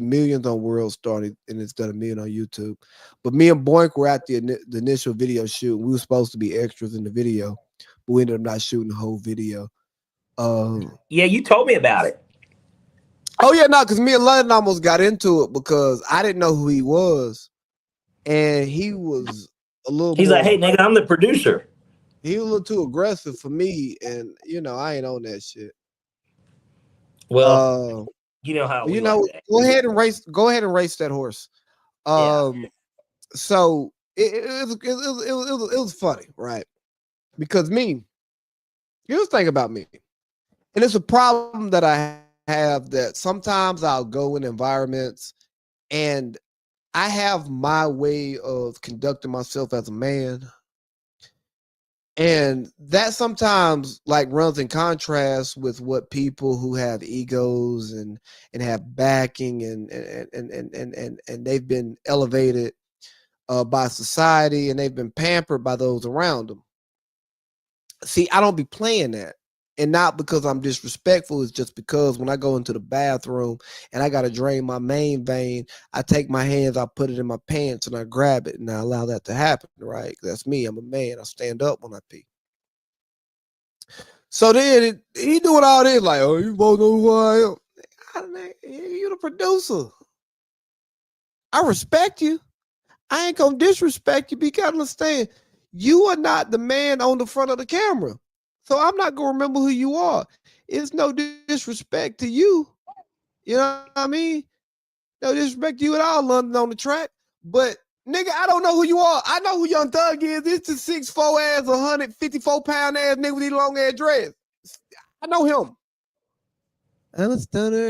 S1: millions on World Star, and it's done $1 million on YouTube. But me and Boink were at the initial video shoot. We were supposed to be extras in the video, but we ended up not shooting the whole video.
S2: Yeah, you told me about it.
S1: Oh yeah, no, because me and London almost got into it because I didn't know who he was, and he was a little.
S2: He's like, hey nigga, I'm the producer.
S1: He was a little too aggressive for me, and I ain't on that shit.
S2: Well, you know how
S1: go ahead and race that horse. So it was funny, right? Because here's the thing about me, and it's a problem that I have, that sometimes I'll go in environments and I have my way of conducting myself as a man, and that sometimes like runs in contrast with what people who have egos and have backing and they've been elevated by society, and they've been pampered by those around them. See, I don't be playing that. And not because I'm disrespectful, it's just because when I go into the bathroom and I got to drain my main vein, I take my hands, I put it in my pants, and I grab it, and I allow that to happen, right? That's me. I'm a man. I stand up when I pee. So then he doing all this like, oh, you both know who I am. You the producer. I respect you. I ain't going to disrespect you, but you got to understand, you are not the man on the front of the camera. So I'm not going to remember who you are. It's no disrespect to you. You know what I mean? No disrespect to you at all, London on the track. But, nigga, I don't know who you are. I know who Young Thug is. It's the 6'4" ass, 154-pound ass nigga with these long ass dreads. I know him. I'm a stunner.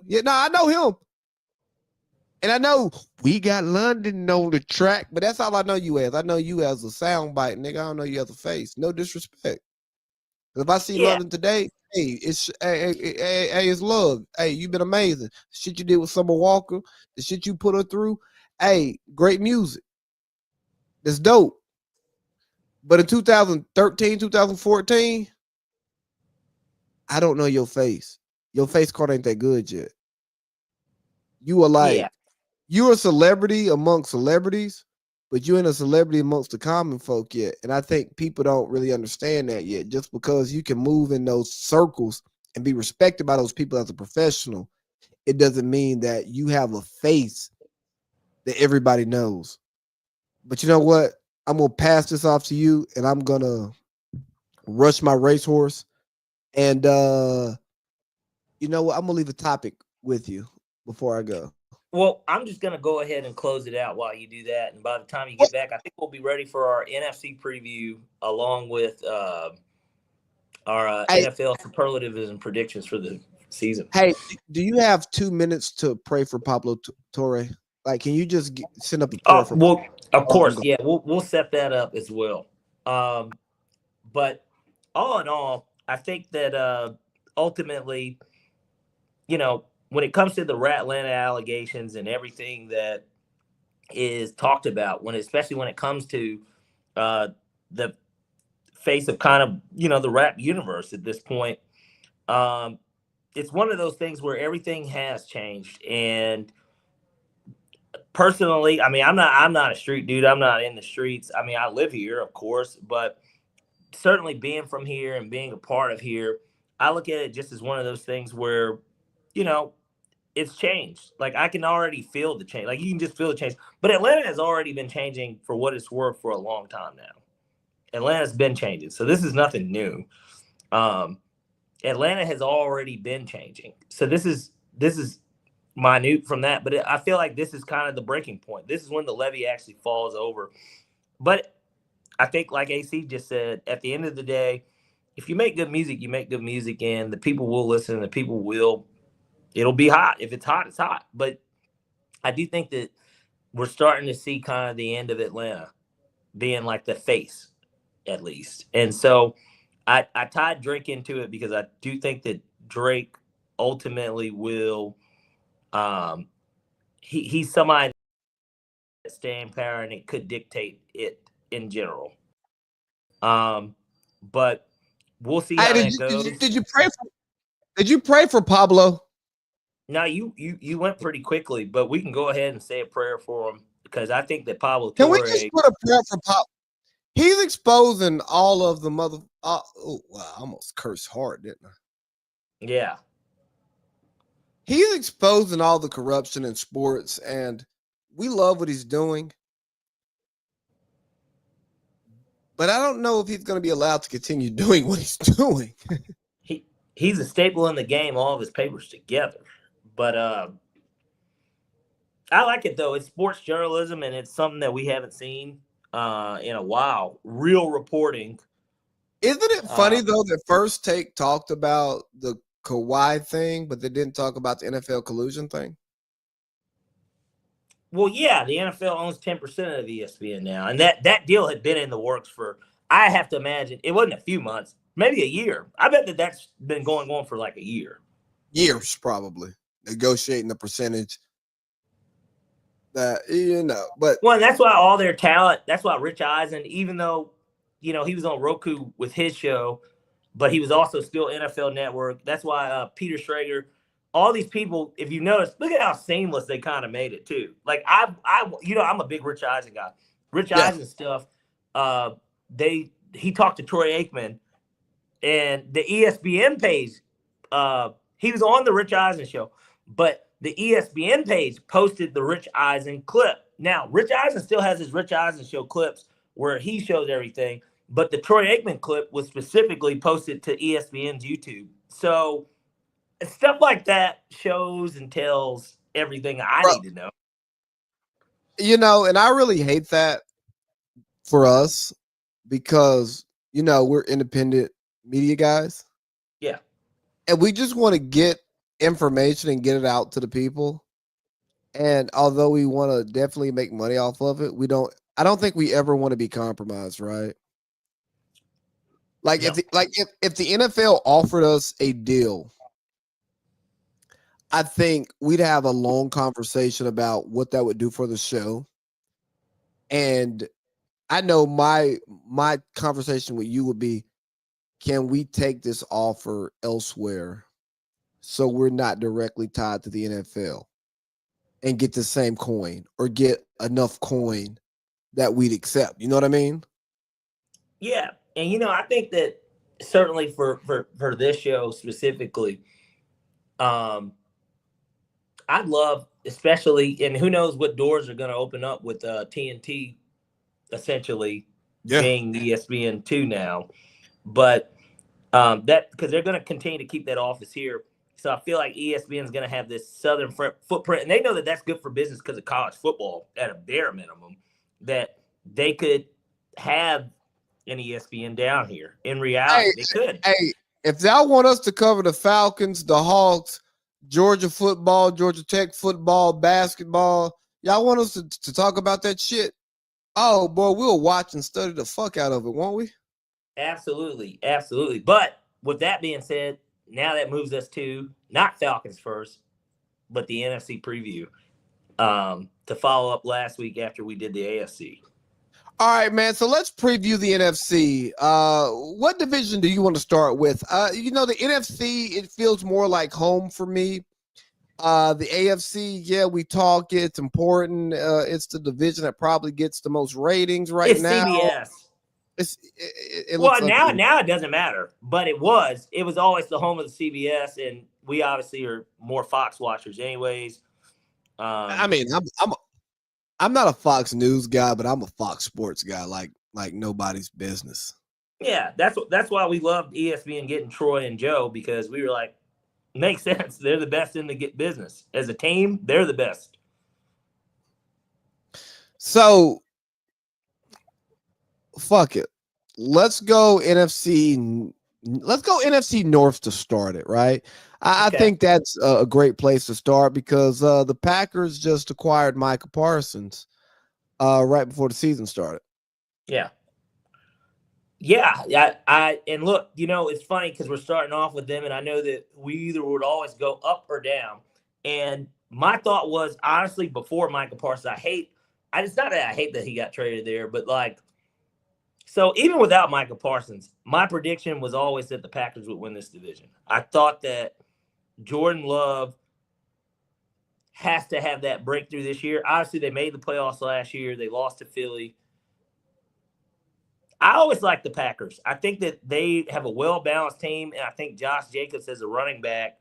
S1: Yeah, no, I know him. And I know we got London on the track, but that's all I know you as. I know you as a soundbite, nigga. I don't know you as a face. No disrespect. If I see London today, hey, it's love. Hey, you've been amazing. The shit you did with Summer Walker, the shit you put her through. Hey, great music. That's dope. But in 2013, 2014, I don't know your face. Your face card ain't that good yet. You are like, you're a celebrity among celebrities, but you ain't a celebrity amongst the common folk yet. And I think people don't really understand that yet. Just because you can move in those circles and be respected by those people as a professional, it doesn't mean that you have a face that everybody knows. But you know what? I'm going to pass this off to you, and I'm going to rush my racehorse And you know what? I'm gonna leave a topic with you before I go.
S2: Well, I'm just going to go ahead and close it out while you do that. And by the time you
S1: What?
S2: get back, I think we'll be ready for our NFC preview along with our
S1: Hey,
S2: NFL superlatives and predictions for the season.
S1: hey, do you have 2 minutes to pray for Pablo Torre? Like, can you just send up a prayer
S2: Oh,
S1: for?
S2: well, of
S1: Oh, I'm
S2: course.
S1: going.
S2: Yeah, we'll set that up as well. But all in all, I think that ultimately, when it comes to the Atlanta allegations and everything that is talked about, especially when it comes to the face of kind of the rap universe at this point, um, it's one of those things where everything has changed. And personally, I mean, I'm not a street dude. I'm not in the streets. I mean, I live here, of course, but certainly being from here and being a part of here, I look at it just as one of those things where, you know, it's changed. Like I can already feel the change. Like you can just feel the change. But Atlanta has already been changing for what it's worth for a long time now. Atlanta's been changing. So this is nothing new. Um, Atlanta has already been changing. So this is minute from that, but I feel like this is kind of the breaking point. This is when the levee actually falls over. But I think, like AC just said, at the end of the day, if you make good music, you make good music, and the people will listen. The people will. It'll be hot. If it's hot, it's hot. But I do think that we're starting to see kind of the end of Atlanta being like the face, at least. And so I tied Drake into it because I do think that Drake ultimately will. He's somebody that staying power and it could dictate it in general. But we'll see
S1: Hey,
S2: how
S1: did
S2: that
S1: you, did you
S2: goes.
S1: did you pray for? Did you pray for Pablo?
S2: Now you went pretty quickly, but we can go ahead and say a prayer for him because I think that Pablo
S1: Can we
S2: Torre.
S1: just put a prayer for Pablo? He's exposing all of the mother. Oh, wow, I almost cursed hard, didn't I?
S2: Yeah,
S1: He's exposing all the corruption in sports, and we love what he's doing. But I don't know if he's going to be allowed to continue doing what he's doing.
S2: he's a staple in the game. All of his papers together, but I like it though. It's sports journalism, and it's something that we haven't seen in a while. Real reporting.
S1: Isn't it
S2: Uh,
S1: funny though that First Take talked about the Kawhi thing, but they didn't talk about the NFL collusion thing?
S2: Well, yeah, the NFL owns 10% of ESPN now, and that deal had been in the works for. I have to imagine it wasn't a few months, maybe a year. I bet that's been going on for like a year.
S1: Years, probably negotiating the percentage that But
S2: Well, and that's why all their talent. That's why Rich Eisen, even though he was on Roku with his show, but he was also still NFL Network. That's why Peter Schrager, all these people, if you notice, look at how seamless they kind of made it too. Like I'm a big Rich Eisen guy. Rich
S1: yeah,
S2: Eisen stuff. He talked to Troy Aikman, and the ESPN page. He was on the Rich Eisen show, but the ESPN page posted the Rich Eisen clip. Now, Rich Eisen still has his Rich Eisen show clips where he shows everything, but the Troy Aikman clip was specifically posted to ESPN's YouTube. So stuff like that shows and tells everything I
S1: bro.
S2: need to know.
S1: And I really hate that for us because we're independent media guys,
S2: Yeah.
S1: and we just want to get information and get it out to the people. And although we want to definitely make money off of it, I don't think we ever want to be compromised, right? Like
S2: No.
S1: if the NFL offered us a deal, I think we'd have a long conversation about what that would do for the show. And I know my conversation with you would be, can we take this offer elsewhere so we're not directly tied to the NFL and get the same coin or get enough coin that we'd accept? You know what I mean?
S2: Yeah. And I think that certainly for this show specifically, I'd love, especially, and who knows what doors are going to open up with TNT essentially
S1: Yeah.
S2: being ESPN2 now. But That because they're going to continue to keep that office here. So I feel like ESPN is going to have this southern footprint, and they know that that's good for business because of college football at a bare minimum. That they could have an ESPN down here. In reality, they could.
S1: Hey, if y'all want us to cover the Falcons, the Hawks, Georgia football, Georgia Tech football, basketball, y'all want us to talk about that shit? Oh boy, we'll watch and study the fuck out of it, won't we?
S2: Absolutely, absolutely. But with that being said, now that moves us to not Falcons first, but the NFC preview to follow up last week after we did the AFC.
S1: All right, man. So let's preview the NFC. What division do you want to start with? The NFC, it feels more like home for me. The AFC, yeah, we talk. It's important. It's the division that probably gets the most ratings right now.
S2: CBS.
S1: It
S2: well, now it doesn't matter, but it was always the home of the CBS, and we obviously are more Fox watchers, anyways.
S1: I mean, I'm not a Fox News guy, but I'm a Fox Sports guy, like nobody's business.
S2: Yeah, that's why we loved ESPN getting Troy and Joe, because we were like, makes sense. They're the best in the business. As a team, they're the best.
S1: So, fuck it. Let's go NFC. Let's go NFC North to start it, right? I think that's a great place to start because the Packers just acquired Micah Parsons right before the season started.
S2: Yeah. And look, it's funny because we're starting off with them, and I know that we either would always go up or down. And my thought was, honestly, before Micah Parsons, it's not that I hate that he got traded there, but so even without Micah Parsons, my prediction was always that the Packers would win this division. I thought that Jordan Love has to have that breakthrough this year. Obviously, they made the playoffs last year. They lost to Philly. I always like the Packers. I think that they have a well-balanced team, and I think Josh Jacobs as a running back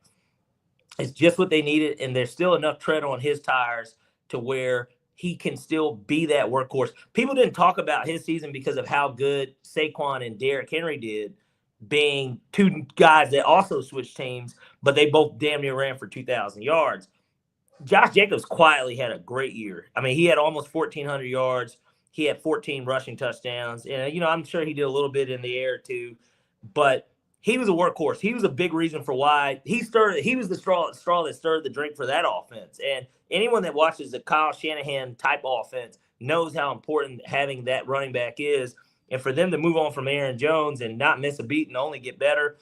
S2: is just what they needed, and there's still enough tread on his tires to where he can still be that workhorse. People didn't talk about his season because of how good Saquon and Derrick Henry did, being two guys that also switched teams, but they both damn near ran for 2,000 yards. Josh Jacobs quietly had a great year. I mean, he had almost 1,400 yards. He had 14 rushing touchdowns. And, I'm sure he did a little bit in the air too. But he was a workhorse. He was a big reason for why he was the straw that stirred the drink for that offense. And anyone that watches the Kyle Shanahan type offense knows how important having that running back is. And for them to move on from Aaron Jones and not miss a beat and only get better,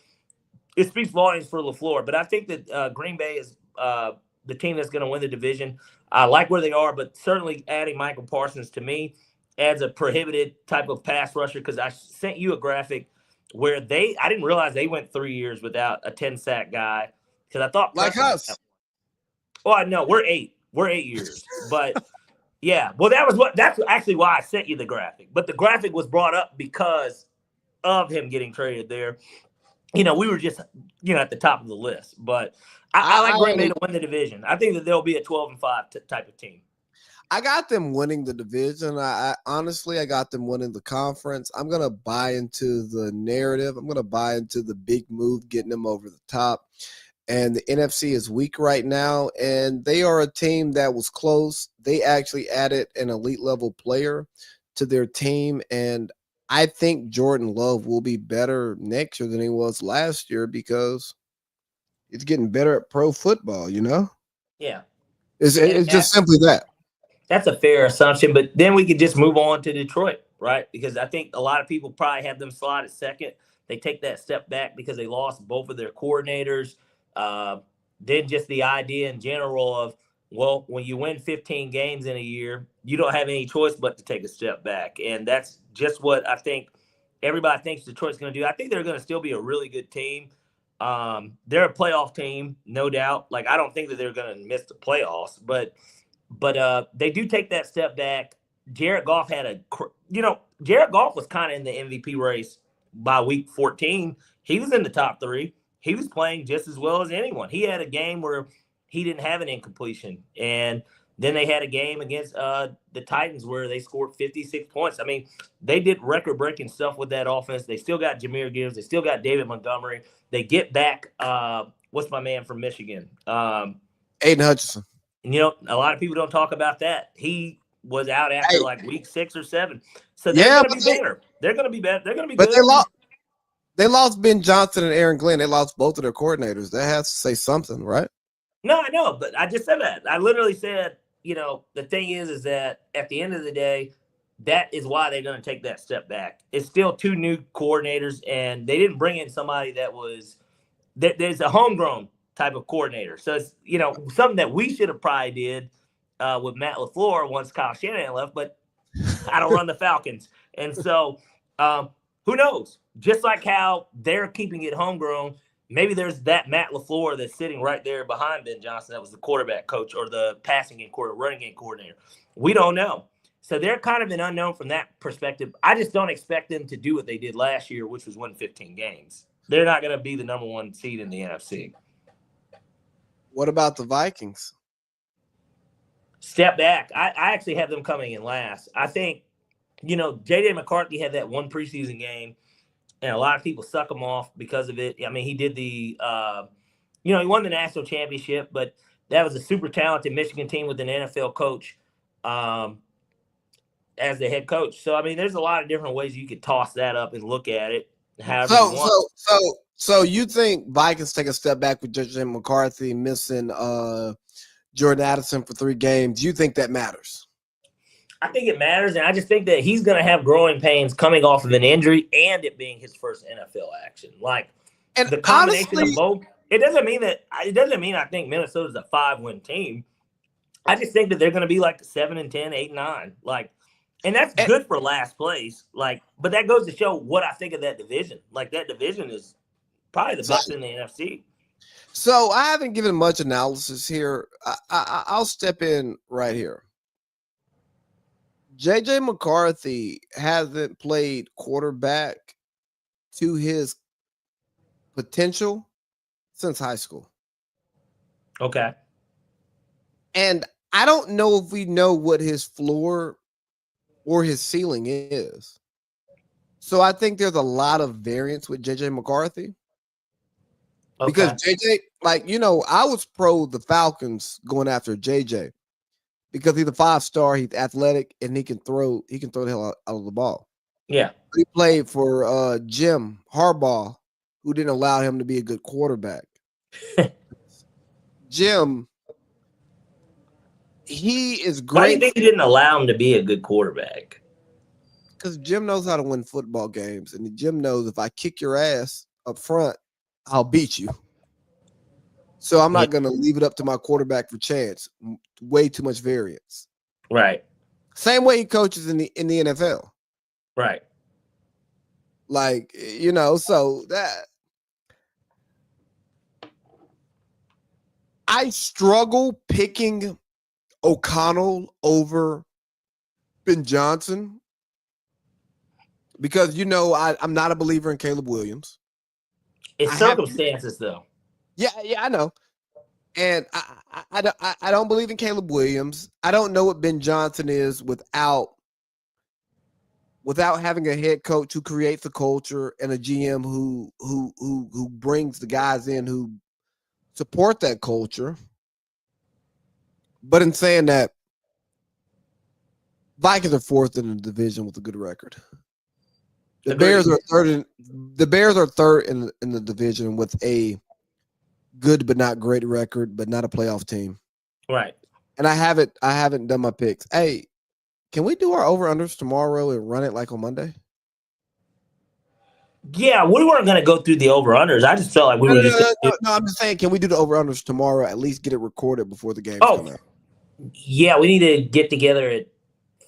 S2: it speaks volumes for LaFleur. But I think that Green Bay is the team that's going to win the division. I like where they are, but certainly adding Michael Parsons to me adds a prohibited type of pass rusher, because I sent you a graphic where I didn't realize they went 3 years without a 10-sack guy, because I thought
S1: like us.
S2: Well, no, we're 8 years, but yeah. Well, that's actually why I sent you the graphic. But the graphic was brought up because of him getting traded there. We were just at the top of the list, but I like Green Bay to win the division. I think that there'll be a 12-5 type of team.
S1: I got them winning the division. I honestly got them winning the conference. I'm going to buy into the narrative. I'm going to buy into the big move, getting them over the top. And the NFC is weak right now, and they are a team that was close. They actually added an elite level player to their team, and I think Jordan Love will be better next year than he was last year because he's getting better at pro football,
S2: Yeah.
S1: It's just simply that.
S2: That's a fair assumption, but then we could just move on to Detroit, right? Because I think a lot of people probably have them slide at second. They take that step back because they lost both of their coordinators. Then just the idea in general of, well, when you win 15 games in a year, you don't have any choice but to take a step back. And that's just what I think everybody thinks Detroit's going to do. I think they're going to still be a really good team. They're a playoff team, no doubt. I don't think that they're going to miss the playoffs, but they do take that step back. Jared Goff Jared Goff was kind of in the MVP race by week 14. He was in the top 3. He was playing just as well as anyone. He had a game where he didn't have an incompletion, and Then they had a game against the Titans where they scored 56 points. I mean, they did record-breaking stuff with that offense. They still got Jahmyr Gibbs. They still got David Montgomery. They get back what's my man from Michigan?
S1: Aiden Hutchinson.
S2: You know, a lot of people don't talk about that. He was out after like week 6 or 7. So they're going to be better. They're going to be better. They're going to be good.
S1: But they lost Ben Johnson and Aaron Glenn. They lost both of their coordinators. That has to say something, right?
S2: No, I know, but I just said that. I literally said, you know, the thing is that at the end of the day, that is why they're going to take that step back. It's still 2 new coordinators, and they didn't bring in somebody that was there's a homegrown type of coordinator. So it's, you know, something that we should have probably did with Matt LaFleur once Kyle Shanahan left, but I don't run the Falcons. And so who knows? Just like how they're keeping it homegrown, maybe there's that Matt LaFleur that's sitting right there behind Ben Johnson that was the quarterback coach or the passing game coordinator, running game coordinator. We don't know. So they're kind of an unknown from that perspective. I just don't expect them to do what they did last year, which was win 15 games. They're not going to be the number 1 seed in the NFC.
S1: What about the Vikings?
S2: Step back. I actually have them coming in last. I think, you know, J.J. McCarthy had that one preseason game, and a lot of people suck him off because of it. I mean, he did he won the national championship, but that was a super talented Michigan team with an NFL coach as the head coach. So, I mean, there's a lot of different ways you could toss that up and look at it.
S1: So you think Vikings take a step back with J.J. McCarthy missing Jordan Addison for 3 games? You think that matters?
S2: I think it matters, and I just think that he's going to have growing pains coming off of an injury and it being his first NFL action. Like, and the combination of both, it doesn't mean I think Minnesota's a 5-win team. I just think that they're going to be like 7-10, 8-9, like. And that's good for last place. Like, but that goes to show what I think of that division. Like, that division is probably the best in the NFC.
S1: So I haven't given much analysis here. I'll step in right here. J.J. McCarthy hasn't played quarterback to his potential since high school.
S2: Okay.
S1: And I don't know if we know what his floor or his ceiling is. So I think there's a lot of variance with J.J. McCarthy. Okay. Because J.J., like, you know, I was pro the Falcons going after J.J. because he's a 5-star, he's athletic, and he can throw the hell out of the ball.
S2: Yeah.
S1: He played for Jim Harbaugh, who didn't allow him to be a good quarterback. Jim, he is great.
S2: Why do you think he didn't allow him to be a good quarterback?
S1: Because Jim knows how to win football games, and Jim knows if I kick your ass up front, I'll beat you. So I'm not going to leave it up to my quarterback for chance. Way too much variance.
S2: Right.
S1: Same way he coaches in the NFL.
S2: Right.
S1: Like, you know, so that I struggle picking O'Connell over Ben Johnson because, you know, I'm not a believer in Caleb Williams.
S2: It's circumstances, though.
S1: Yeah, I know. And I don't believe in Caleb Williams. I don't know what Ben Johnson is without having a head coach who creates a culture and a GM who brings the guys in who support that culture. But in saying that, Vikings are 4th in the division with a good record. The Bears are third in the division with a good but not great record, but not a playoff team.
S2: Right.
S1: And I haven't done my picks. Hey, can we do our over-unders tomorrow and run it like on Monday?
S2: Yeah, we weren't going to go through the over-unders. I just felt like we were just...
S1: No, I'm just saying, can we do the over-unders tomorrow, at least get it recorded before the games come out?
S2: Yeah, we need to get together at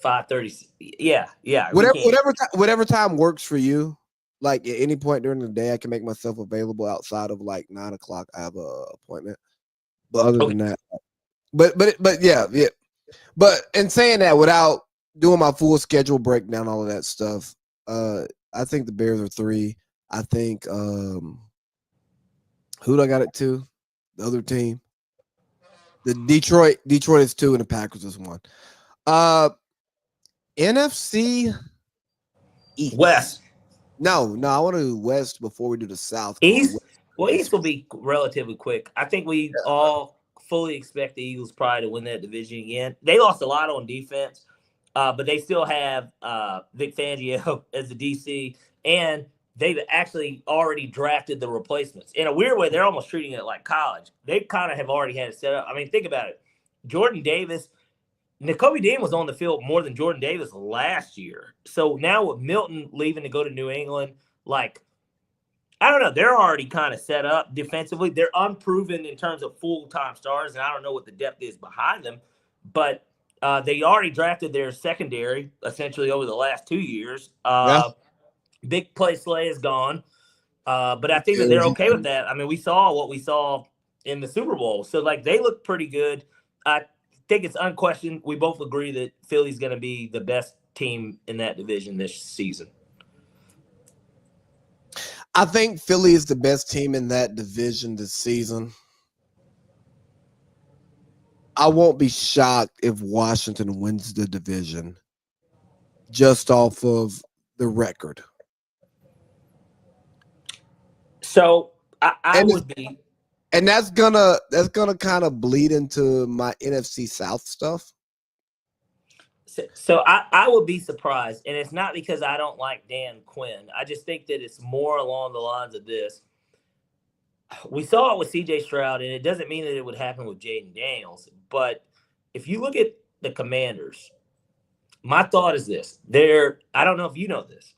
S2: 5:30. Yeah.
S1: Whatever time works for you. Like, at any point during the day, I can make myself available outside of, like, 9 o'clock. I have an appointment. But other than that... But yeah. But in saying that, without doing my full schedule breakdown, all of that stuff, I think the Bears are 3. I think who do I got it to? The other team. The Detroit is 2 and the Packers is 1. NFC East.
S2: West.
S1: No, I want to do West before we do the South.
S2: East. Well, East will be relatively quick. I think we all fully expect the Eagles probably to win that division again. They lost a lot on defense, but they still have Vic Fangio as the DC, and they've actually already drafted the replacements. In a weird way, they're almost treating it like college. They kind of have already had it set up. I mean, think about it. Jordan Davis, Nakobe Dean was on the field more than Jordan Davis last year. So now with Milton leaving to go to New England, like, I don't know. They're already kind of set up defensively. They're unproven in terms of full-time stars, and I don't know what the depth is behind them. But they already drafted their secondary, essentially, over the last 2 years. Big play Slay is gone. But I think that they're okay with that. I mean, we saw what we saw in the Super Bowl. So, like, they look pretty good. I think it's unquestioned. We both agree that Philly's going to be the best team in that division this season.
S1: I think Philly is the best team in that division this season. I won't be shocked if Washington wins the division just off of the record.
S2: So I would be,
S1: and that's gonna kind of bleed into my NFC South stuff.
S2: So I would be surprised, and it's not because I don't like Dan Quinn. I just think that it's more along the lines of this. We saw it with C.J. Stroud, and it doesn't mean that it would happen with Jaden Daniels. But if you look at the Commanders, my thought is this: I don't know if you know this,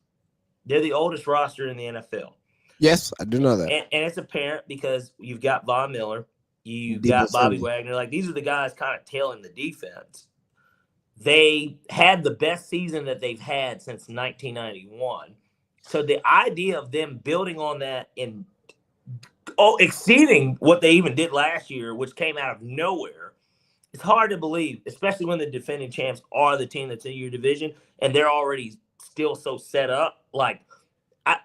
S2: they're the oldest roster in the NFL.
S1: Yes, I do know that,
S2: and it's apparent because you've got Von Miller, you've got Bobby Wagner. Like, these are the guys kind of tailing the defense. They had the best season that they've had since 1991. So the idea of them building on that and exceeding what they even did last year, which came out of nowhere, it's hard to believe, especially when the defending champs are the team that's in your division and they're already still so set up. Like, I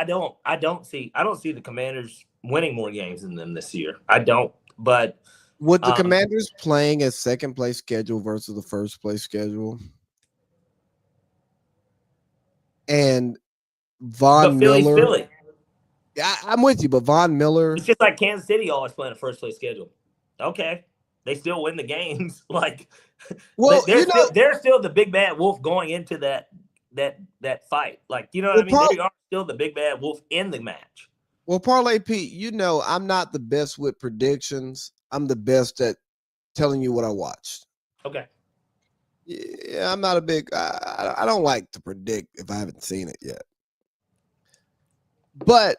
S2: don't see the Commanders winning more games than them this year. I don't. But
S1: with the Commanders playing a second place schedule versus the first place schedule, and Von Miller,
S2: Philly.
S1: Yeah, I'm with you, but Von Miller,
S2: it's just like Kansas City always playing a first place schedule. Okay, they still win the games. Like, well, they're still the big bad wolf going into that fight. Like, you know what I mean? They are still the big bad wolf in the match.
S1: Well, Parlay Pete, I'm not the best with predictions. I'm the best at telling you what I watched.
S2: Okay.
S1: Yeah, I'm not a big. I don't like to predict if I haven't seen it yet. But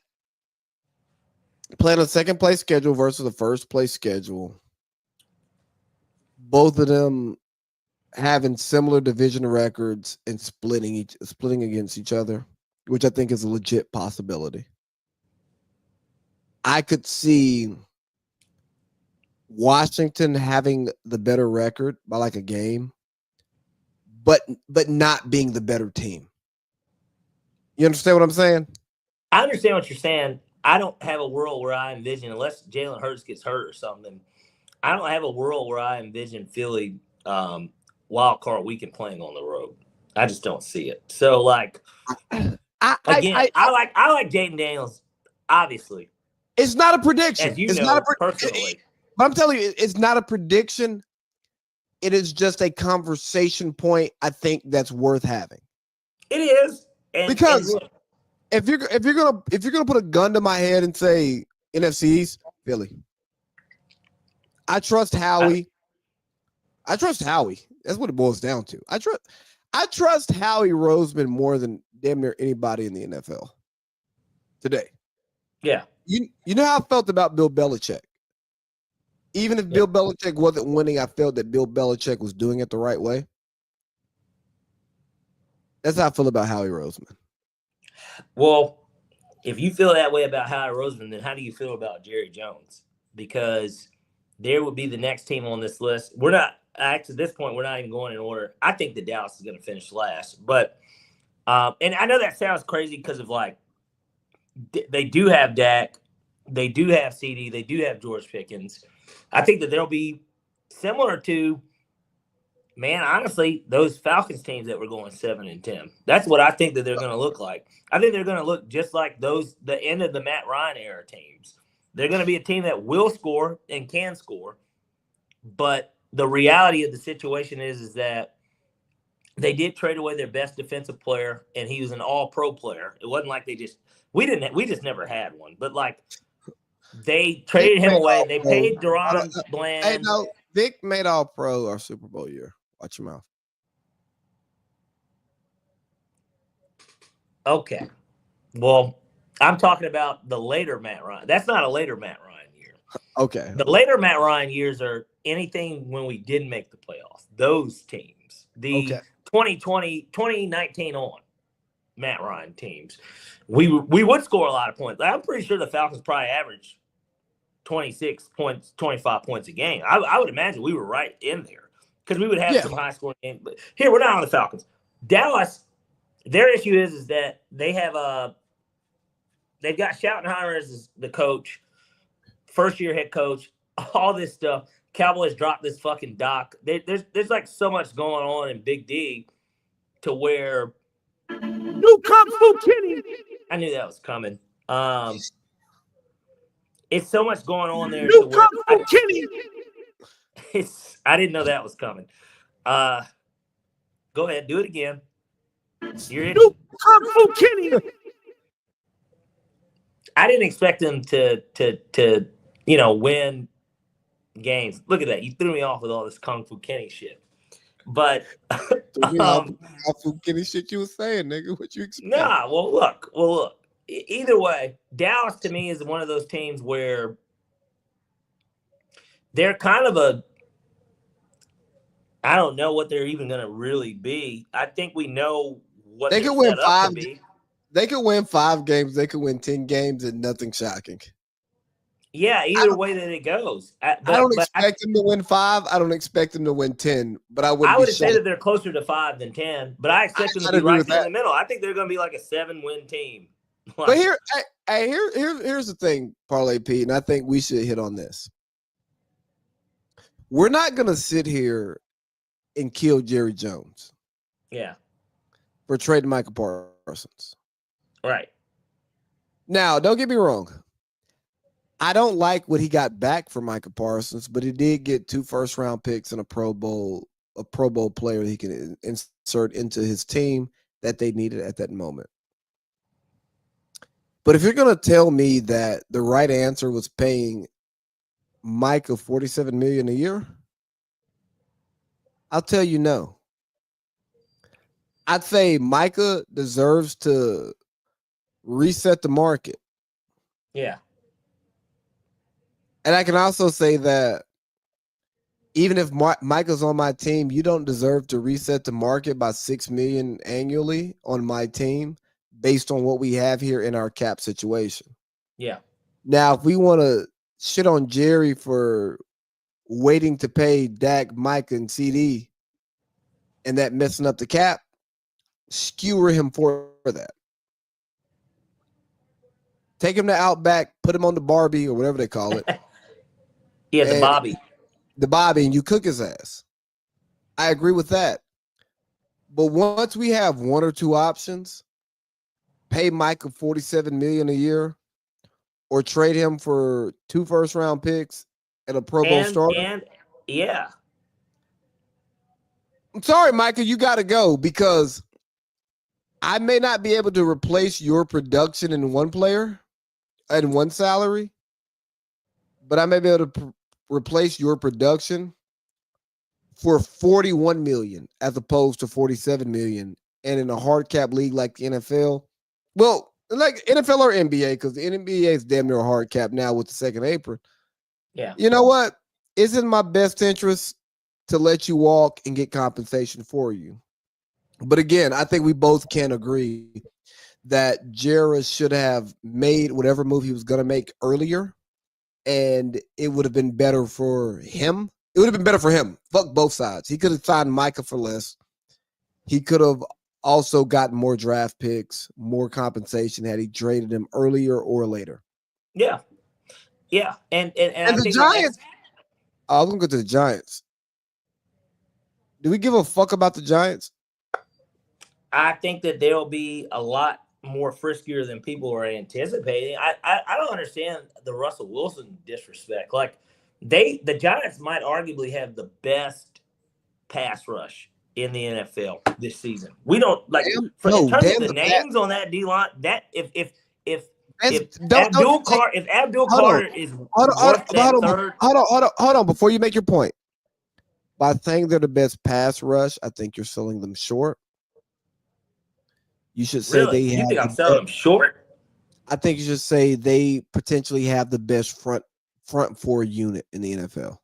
S1: playing a second place schedule versus the first place schedule, both of them having similar division records and splitting against each other, which I think is a legit possibility. I could see Washington having the better record by like a game, but not being the better team. You understand what I'm saying?
S2: I understand what you're saying. I don't have a world where I envision, unless Jalen Hurts gets hurt or something, I don't have a world where I envision Philly wild card weekend playing on the road. I just don't see it. So, like, I like Jaden Daniels, obviously.
S1: It's not a prediction.
S2: As you know, personally.
S1: But I'm telling you, it's not a prediction. It is just a conversation point. I think that's worth having.
S2: It is,
S1: because if you're gonna put a gun to my head and say NFC East, Philly. I trust Howie. That's what it boils down to. I trust Howie Roseman more than damn near anybody in the NFL today.
S2: Yeah.
S1: You know how I felt about Bill Belichick. Even if Bill Belichick wasn't winning, I felt that Bill Belichick was doing it the right way. That's how I feel about Howie Roseman.
S2: Well, if you feel that way about Howie Roseman, then how do you feel about Jerry Jones? Because there would be the next team on this list. We're not, actually, at this point, we're not even going in order. I think the Dallas is going to finish last. But, and I know that sounds crazy because of, like, they do have Dak. They do have CD. They do have George Pickens. I think that there'll be similar to, man, honestly, those Falcons teams that were going 7-10. That's what I think that they're going to look like. I think they're going to look just like the end of the Matt Ryan era teams. They're going to be a team that will score and can score, but the reality of the situation is that they did trade away their best defensive player, and he was an all-pro player. It wasn't like we just never had one, but like they traded him away. They paid Deron Bland.
S1: Hey, no, Vic made All-Pro our Super Bowl year. Watch your mouth.
S2: Okay. Well, I'm talking about the later Matt Ryan. That's not a later Matt Ryan year.
S1: Okay.
S2: The later Matt Ryan years are anything when we didn't make the playoffs. Those teams. The 2020, 2019 on Matt Ryan teams. We would score a lot of points. I'm pretty sure the Falcons probably averaged 26 points, 25 points a game. I would imagine we were right in there because we would have some high-scoring games. But here, we're not on the Falcons. Dallas, their issue is that they have they've got Schottenheimer as the coach, first-year head coach, all this stuff. Cowboys dropped this fucking doc. There's like so much going on in Big D to where
S3: New Kung Fu Kenny.
S2: I knew that was coming. It's so much going on there.
S3: New Kung Fu Kenny.
S2: I didn't know that was coming. Go ahead, do it again.
S3: New Kung Fu Kenny.
S2: I didn't expect them to win games. Look at that. You threw me off with all this Kung Fu Kenny shit. But
S1: Kung Fu Kenny shit you was saying, nigga. What you expect?
S2: Nah, well look. Either way, Dallas to me is one of those teams where they're kind of I don't know what they're even going to really be. I think we know what
S1: they could win 5. They could win 5 games. They could win 10 games, and nothing shocking.
S2: Yeah, either way that it goes.
S1: I don't expect them to win 5. I don't expect them to win 10. But I would
S2: say that they're closer to 5 than 10. But I expect them to be right in the middle. I think they're going to be like a 7-win team.
S1: But here's the thing, Parlay Pete, and I think we should hit on this. We're not going to sit here and kill Jerry Jones.
S2: Yeah.
S1: For trading Michael Parsons.
S2: Right.
S1: Now, don't get me wrong. I don't like what he got back for Michael Parsons, but he did get 2 first-round picks and a Pro Bowl player that he can insert into his team that they needed at that moment. But if you're going to tell me that the right answer was paying Micah $47 million a year, I'll tell you no. I'd say Micah deserves to reset the market.
S2: Yeah.
S1: And I can also say that even if Micah's on my team, you don't deserve to reset the market by $6 million annually on my team based on what we have here in our cap situation.
S2: Yeah.
S1: Now, if we want to shit on Jerry for waiting to pay Dak, Micah, and CD and that messing up the cap, skewer him for that. Take him to Outback, put him on the Barbie or whatever they call it.
S2: Yeah, the Bobby.
S1: The Bobby, and you cook his ass. I agree with that. But once we have 1 or 2 options, pay Micah $47 million a year, or trade him for 2 first-round picks and a Pro Bowl starter.
S2: Yeah.
S1: I'm sorry, Micah, you got to go because I may not be able to replace your production in one player and one salary, but I may be able to replace your production for $41 million as opposed to $47 million. And in a hard cap league like the NFL, well, like NFL or NBA, because the NBA is damn near a hard cap now with the second apron.
S2: Yeah.
S1: You know what? It's in my best interest to let you walk and get compensation for you. But again, I think we both can agree that Jerry should have made whatever move he was going to make earlier, and it would have been better for him. It would have been better for him. Fuck both sides. He could have signed Micah for less. He could have also gotten more draft picks, more compensation had he traded him earlier or later.
S2: Yeah. Yeah. And
S1: the Giants. I was gonna go to the Giants. Do we give a fuck about the Giants?
S2: I think that they'll be a lot more friskier than people are anticipating. I don't understand the Russell Wilson disrespect. Like the Giants might arguably have the best pass rush in the NFL this season. We don't like in terms of the names on that D line. That if Abdul Carter is worth that third.
S1: Hold on. Before you make your point, by saying they're the best pass rush, I think you're selling them short. You should say
S2: really? You think I'm selling them short?
S1: I think you should say they potentially have the best front four unit in the NFL.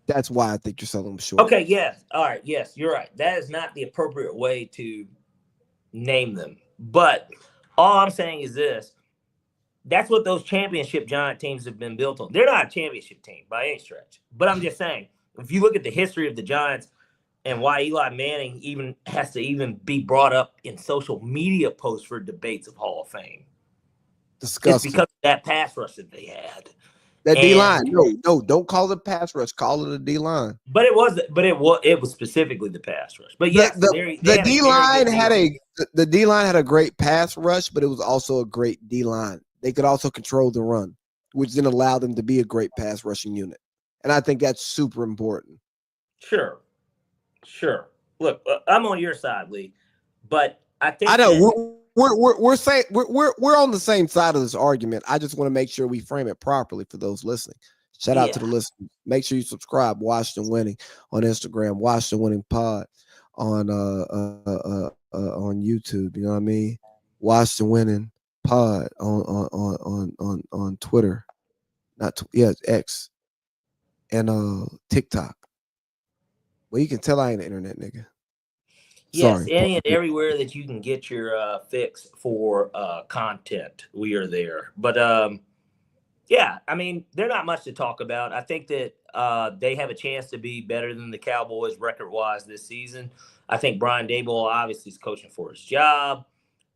S1: That's why I think you're selling them short.
S2: Okay, yes. All right, yes, you're right. That is not the appropriate way to name them. But all I'm saying is this. That's what those championship Giant teams have been built on. They're not a championship team by any stretch. But I'm just saying, if you look at the history of the Giants and why Eli Manning even has to even be brought up in social media posts for debates of Hall of Fame.
S1: Disgusting.
S2: It's because of that pass rush that they had.
S1: That D line. No, don't call it pass rush. Call it a D line.
S2: But it was specifically the pass rush. But yes,
S1: the D line had a great pass rush, but it was also a great D line. They could also control the run, which then allowed them to be a great pass rushing unit. And I think that's super important.
S2: Sure. Look, I'm on your side, Lee, but I think
S1: I know we're saying we're on the same side of this argument. I just want to make sure we frame it properly for those listening. Shout out to the listeners. Make sure you subscribe. Washington Winning on Instagram. Washington Winning Pod on YouTube. You know what I mean? Washington Winning Pod on Twitter. It's X and TikTok. Well, you can tell I ain't an internet nigga.
S2: Yes,
S1: Sorry.
S2: any and everywhere that you can get your fix for content, we are there. But yeah, I mean, they're not much to talk about. I think that they have a chance to be better than the Cowboys record-wise this season. I think Brian Daboll obviously is coaching for his job.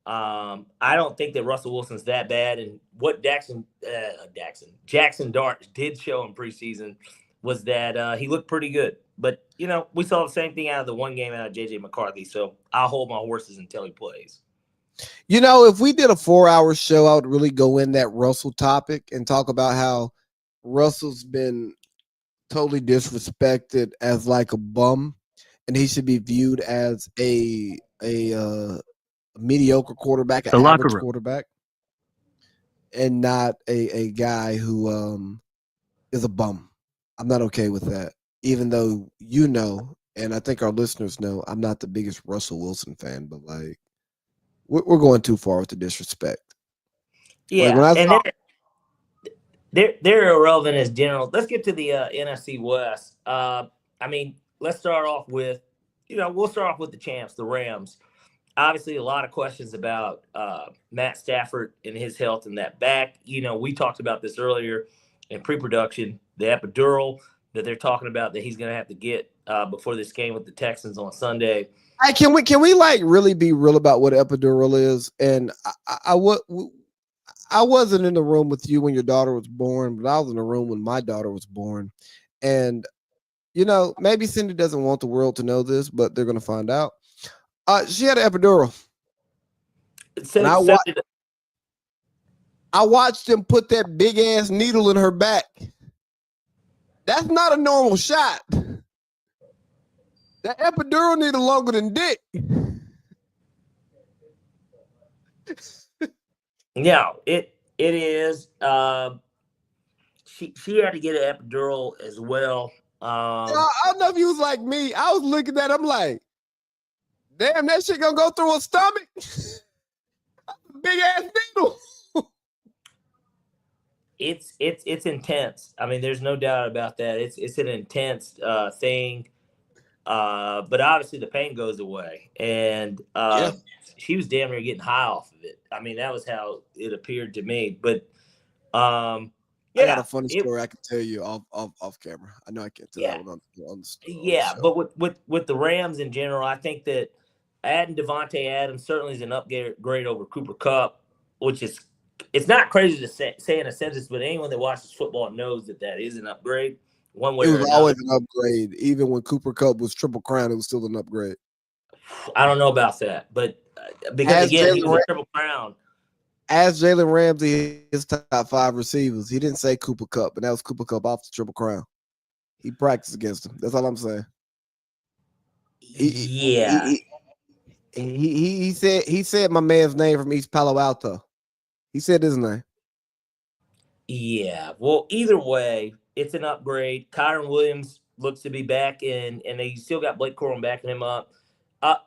S2: I don't think that Russell Wilson's that bad. And what Jackson Dart did show in preseason was that he looked pretty good. But, you know, we saw the same thing out of the one game out of J.J. McCarthy. So I'll hold my horses until he plays.
S1: You know, if we did a 4-hour show, I would really go in that Russell topic and talk about how Russell's been totally disrespected as like a bum, and he should be viewed as a mediocre quarterback, an average quarterback, and not a guy who is a bum. I'm not okay with that. Even though you know, and I think our listeners know, I'm not the biggest Russell Wilson fan, but like we're going too far with the disrespect.
S2: Yeah, like they're irrelevant as general. Let's get to the NFC West. I mean, let's start off with, we'll start off with the champs, the Rams. Obviously, a lot of questions about Matt Stafford and his health and that back. We talked about this earlier in pre-production, the epidural that they're talking about that he's going to have to get before this game with the Texans on Sunday.
S1: Hey, can we like really be real about what epidural is? And I wasn't in the room with you when your daughter was born, but I was in the room when my daughter was born. And, maybe Cindy doesn't want the world to know this, but they're going to find out. She had an epidural. And I watched them put that big ass needle in her back. That's not a normal shot. That epidural needle longer than dick.
S2: No, it is. She had to get an epidural as well.
S1: I don't know if you was like me. I was looking at him like, damn, that shit gonna go through her stomach. Big ass needle.
S2: It's intense. I mean, there's no doubt about that. It's an intense thing. But obviously the pain goes away, and she was damn near getting high off of it. I mean, that was how it appeared to me. But I
S1: got a funny story I can tell you off camera. I know I can't tell that one on the show.
S2: Yeah, but with the Rams in general, I think that adding Devontae Adams certainly is an upgrade over Cooper Kupp, which is. It's not crazy to say in a sentence, but anyone that watches football knows that is an upgrade. one way
S1: It
S2: or
S1: was
S2: another.
S1: always an upgrade. Even when Cooper Cup was Triple Crown, it was still an upgrade.
S2: I don't know about that, but because
S1: As
S2: again, he
S1: Jalen
S2: was a Triple Crown.
S1: As Jalen Ramsey, his top 5 receivers, he didn't say Cooper Cup, and that was Cooper Cup off the Triple Crown. He practiced against him. That's all I'm saying.
S2: Yeah.
S1: He said my man's name from East Palo Alto. He said his name.
S2: Yeah. Well, either way, it's an upgrade. Kyron Williams looks to be back in, and they still got Blake Corum backing him up.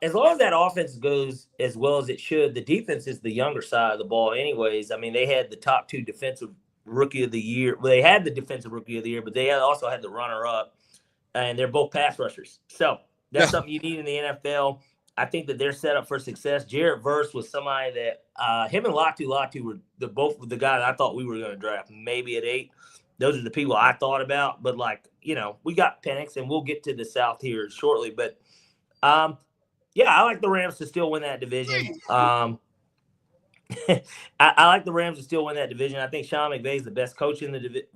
S2: As long as that offense goes as well as it should, the defense is the younger side of the ball anyways. I mean, they had the top 2 defensive rookie of the year. Well, they had the defensive rookie of the year, but they also had the runner-up, and they're both pass rushers. So that's something you need in the NFL. I think that they're set up for success. Jarrett Verse was somebody that him and Latu were both the guys I thought we were going to draft, maybe at 8. Those are the people I thought about. But, we got Penix, and we'll get to the South here shortly. But, yeah, I like the Rams to still win that division. I like the Rams to still win that division. I think Sean McVay is the best coach in the division.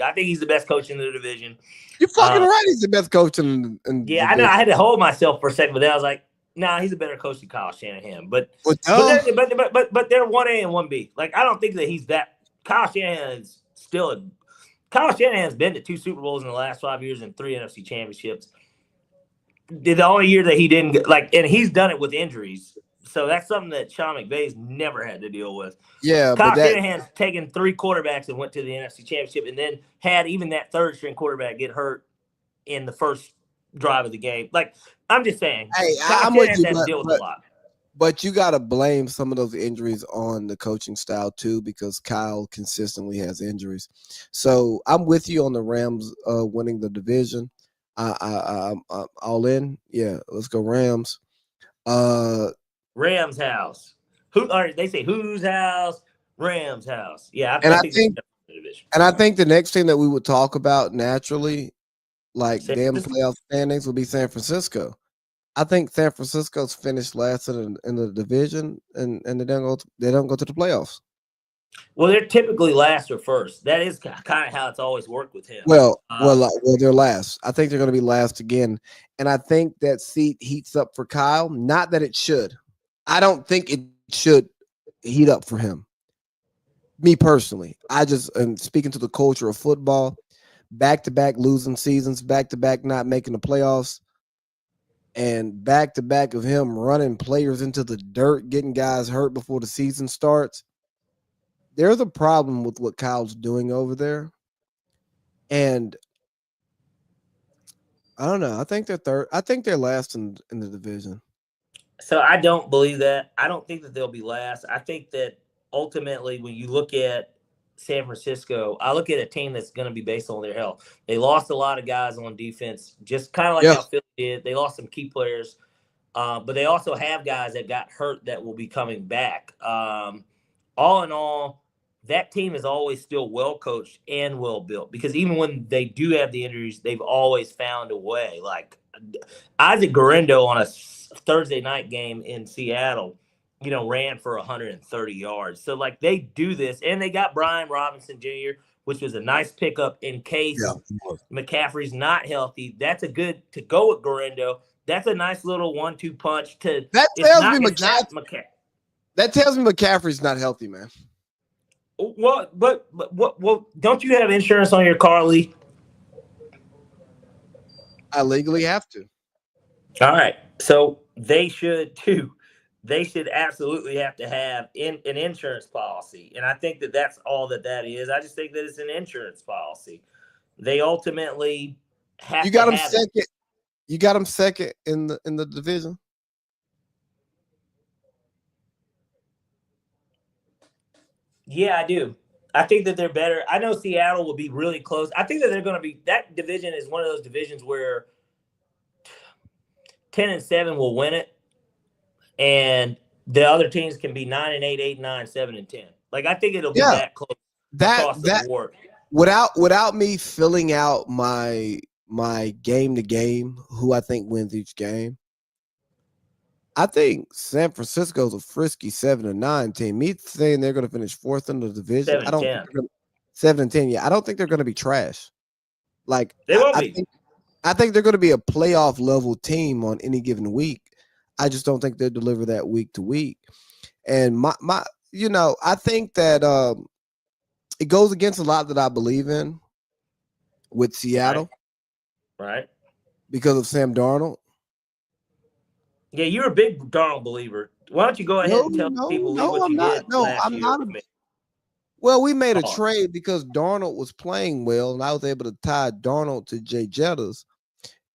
S2: I think he's the best coach in the division.
S1: You're fucking right. He's the best coach in
S2: yeah, I know. I had to hold myself for a second, but then I was like, nah, he's a better coach than Kyle Shanahan. But they're 1A and 1B. Like, I don't think that he's that. Kyle Shanahan's Kyle Shanahan's been to 2 Super Bowls in the last 5 years and 3 NFC championships. The only year that he didn't and he's done it with injuries. So that's something that Sean McVay's never had to deal with.
S1: Yeah,
S2: Kyle Shanahan's taken 3 quarterbacks and went to the NFC Championship, and then had even that 3rd-string quarterback get hurt in the first drive of the game. Like, I'm just saying,
S1: hey,
S2: Kyle Shanahan's had to deal with a lot.
S1: But you got to blame some of those injuries on the coaching style too, because Kyle consistently has injuries. So I'm with you on the Rams winning the division. I'm all in. Yeah, let's go Rams.
S2: Rams house. They say whose house? Rams house. Yeah,
S1: I think the next team that we would talk about naturally, like damn playoff standings, will be San Francisco. I think San Francisco's finished last in the division, and they don't go to the playoffs.
S2: Well, they're typically last or first. That is kind of how it's always worked with him.
S1: Well, they're last. I think they're going to be last again, and I think that seat heats up for Kyle. Not that it should. I don't think it should heat up for him. Me personally, I just am speaking to the culture of football. Back-to-back losing seasons, back-to-back not making the playoffs, and back-to-back of him running players into the dirt, getting guys hurt before the season starts. There's a problem with what Kyle's doing over there. And I don't know. I think they're third. I think they're last in the division.
S2: So I don't believe that. I don't think that they'll be last. I think that ultimately when you look at San Francisco, I look at a team that's going to be based on their health. They lost a lot of guys on defense, just kind of like how Philly did. They lost some key players, but they also have guys that got hurt that will be coming back. All in all, that team is always still well coached and well built, because even when they do have the injuries, they've always found a way. Like Isaac Guerrero on a Thursday night game in Seattle, ran for 130 yards. So, they do this. And they got Brian Robinson Jr., which was a nice pickup in case McCaffrey's not healthy. That's a good to go with Guerrero. That's a nice little 1-2 punch. That
S1: tells me McCaffrey's not healthy, man.
S2: Well, but don't you have insurance on your car, Lee?
S1: I legally have to.
S2: All right. So they should too. They should absolutely have to have an insurance policy. And I think that that's all that is. I just think that it's an insurance policy. They ultimately have
S1: You got
S2: to
S1: them
S2: have
S1: second. You got them second in the division.
S2: Yeah, I do. I think that they're better. I know Seattle will be really close. I think that they're going to be – that division is one of those divisions where 10-7 will win it, and the other teams can be 9-8, 8-9, 7-10. I think it'll be that close across the board.
S1: Without me filling out my game to game, who I think wins each game, I think San Francisco's a frisky 7-9 team. Me saying they're going to finish fourth in the division,
S2: 7-10.
S1: 7-10. Yeah, I don't think they're going to be trash. Like
S2: They won't be.
S1: I think they're going to be a playoff level team on any given week. I just don't think they'll deliver that week to week. And my I think that it goes against a lot that I believe in with Seattle
S2: Right.
S1: because of Sam Darnold.
S2: Yeah, you're a big Darnold believer. Why don't you go ahead and tell people what you did last year?
S1: Well, we made a trade because Darnold was playing well, and I was able to tie Darnold to Jay Jettas,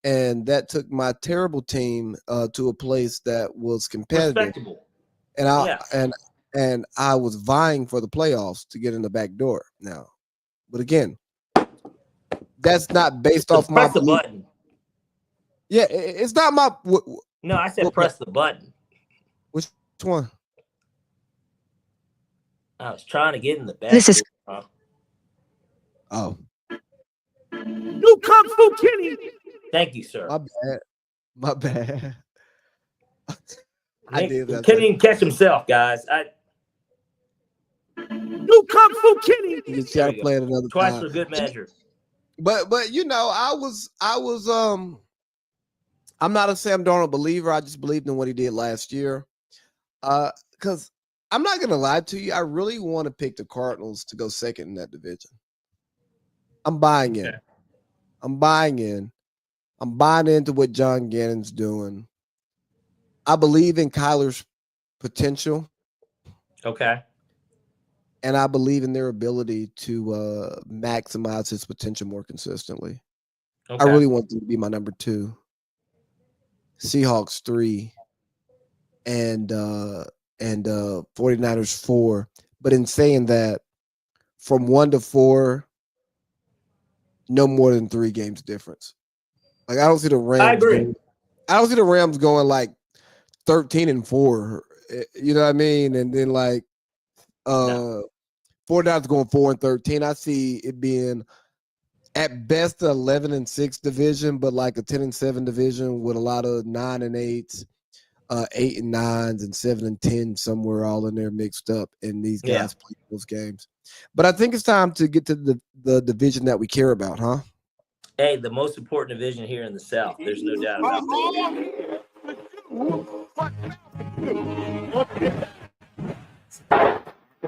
S1: and that took my terrible team to a place that was competitive.
S2: Respectable.
S1: And I was vying for the playoffs to get in the back door now. But again, that's not based off my
S2: press the button.
S1: Yeah, it's not my.
S2: No, I said press the button.
S1: Which one?
S2: I was trying to get in the back.
S4: This is.
S1: Oh.
S3: New Kung Fu Kenny.
S2: Thank you, sir.
S1: My bad.
S2: I did that. Couldn't even catch himself, guys.
S3: New Kung Fu Kenny.
S1: You try to play it another
S2: twice
S1: time.
S2: for good measure.
S1: But I was I'm not a Sam Darnold believer. I just believed in what he did last year. Because I'm not gonna lie to you, I really want to pick the Cardinals to go second in that division. I'm buying in. I'm buying into what John Gannon's doing. I believe in Kyler's potential.
S2: Okay.
S1: And I believe in their ability to maximize his potential more consistently. Okay. I really want them to be my number 2. Seahawks 3 and 49ers 4. But in saying that, from 1 to 4, no more than 3 games difference. Like I don't see the Rams.
S2: I agree.
S1: I don't see the Rams going like 13-4. You know what I mean? And then like 49ers going 4-13. I see it being at best 11-6 division, but like a 10-7 division with a lot of 9-8s, 8-9s, and 7-10 somewhere all in there mixed up. And these guys play those games. But I think it's time to get to the division that we care about, huh?
S2: Hey, the most important division here in the South. There's no doubt about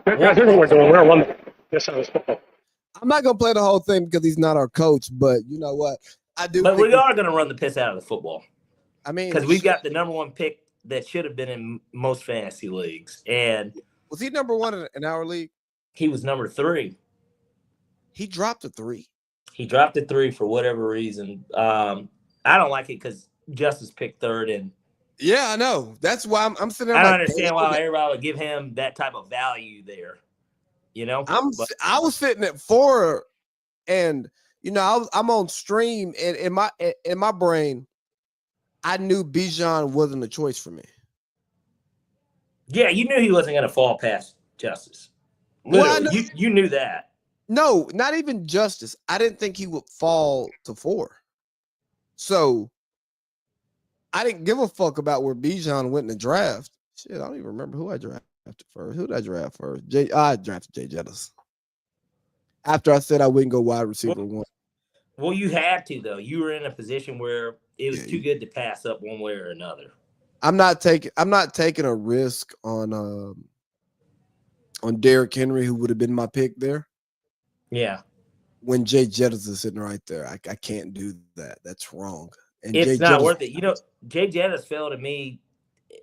S5: Here's what we're doing. We're on football.
S1: I'm not gonna play the whole thing because he's not our coach, but you know what? I do.
S2: But we are gonna run the piss out of the football.
S1: I mean,
S2: because we've got the number 1 pick that should have been in most fantasy leagues. And
S1: was he number 1 in our league?
S2: He was number 3.
S1: He dropped to 3.
S2: He dropped to 3 for whatever reason. I don't like it because Justice picked 3rd, and
S1: yeah, I know. That's why I'm sitting there.
S2: I don't understand why everybody would give him that type of value there. You know,
S1: I was sitting at 4, and you know I'm on stream, and in my brain, I knew Bijan wasn't a choice for me.
S2: Yeah, you knew he wasn't going to fall past Justice. Literally, well, you knew that.
S1: No, not even Justice. I didn't think he would fall to 4. So I didn't give a fuck about where Bijan went in the draft. Shit, I don't even remember who I drafted first. Who did I draft first? I drafted Jay Jettas. After I said I wouldn't go wide receiver 1.
S2: Well, you had to, though. You were in a position where it was too good to pass up one way or another. I'm not taking
S1: a risk on Derrick Henry, who would have been my pick there.
S2: Yeah.
S1: When Jay Jettas is sitting right there, I can't do that. That's wrong. And
S2: it's not worth it. You know, Jay Jettas fell to me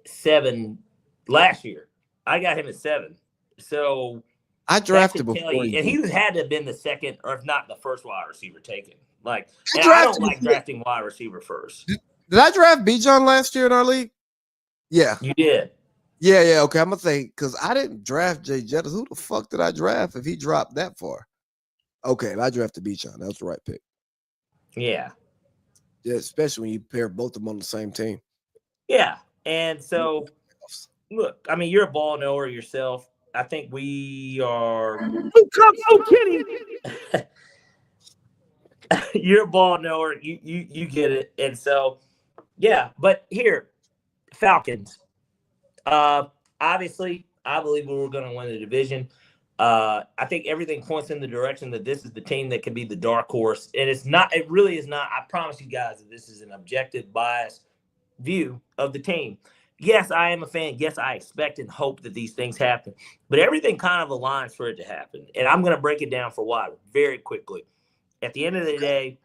S2: 7 last year. I got him at 7. So
S1: I drafted before.
S2: And he had to have been the second, or if not the first wide receiver taken. Like, I don't like drafting wide receiver first.
S1: Did I draft Bijan last year in our league? Yeah.
S2: You did.
S1: Yeah. Okay. I'm going to say, because I didn't draft Jay Jettas. Who the fuck did I draft if he dropped that far? Okay. I drafted Bijan. That was the right pick.
S2: Yeah.
S1: Yeah, especially when you pair both of them on the same team.
S2: Yeah. And so, look, I mean, you're a ball knower yourself. I think we are. You're a ball knower. You get it. And so, yeah. But here, Falcons. Obviously, I believe we're going to win the division. I think everything points in the direction that this is the team that can be the dark horse. And it's not, it really is not. I promise you guys that this is an objective, biased view of the team. Yes, I am a fan. Yes, I expect and hope that these things happen, but everything kind of aligns for it to happen. And I'm going to break it down for why very quickly. At the end of the day,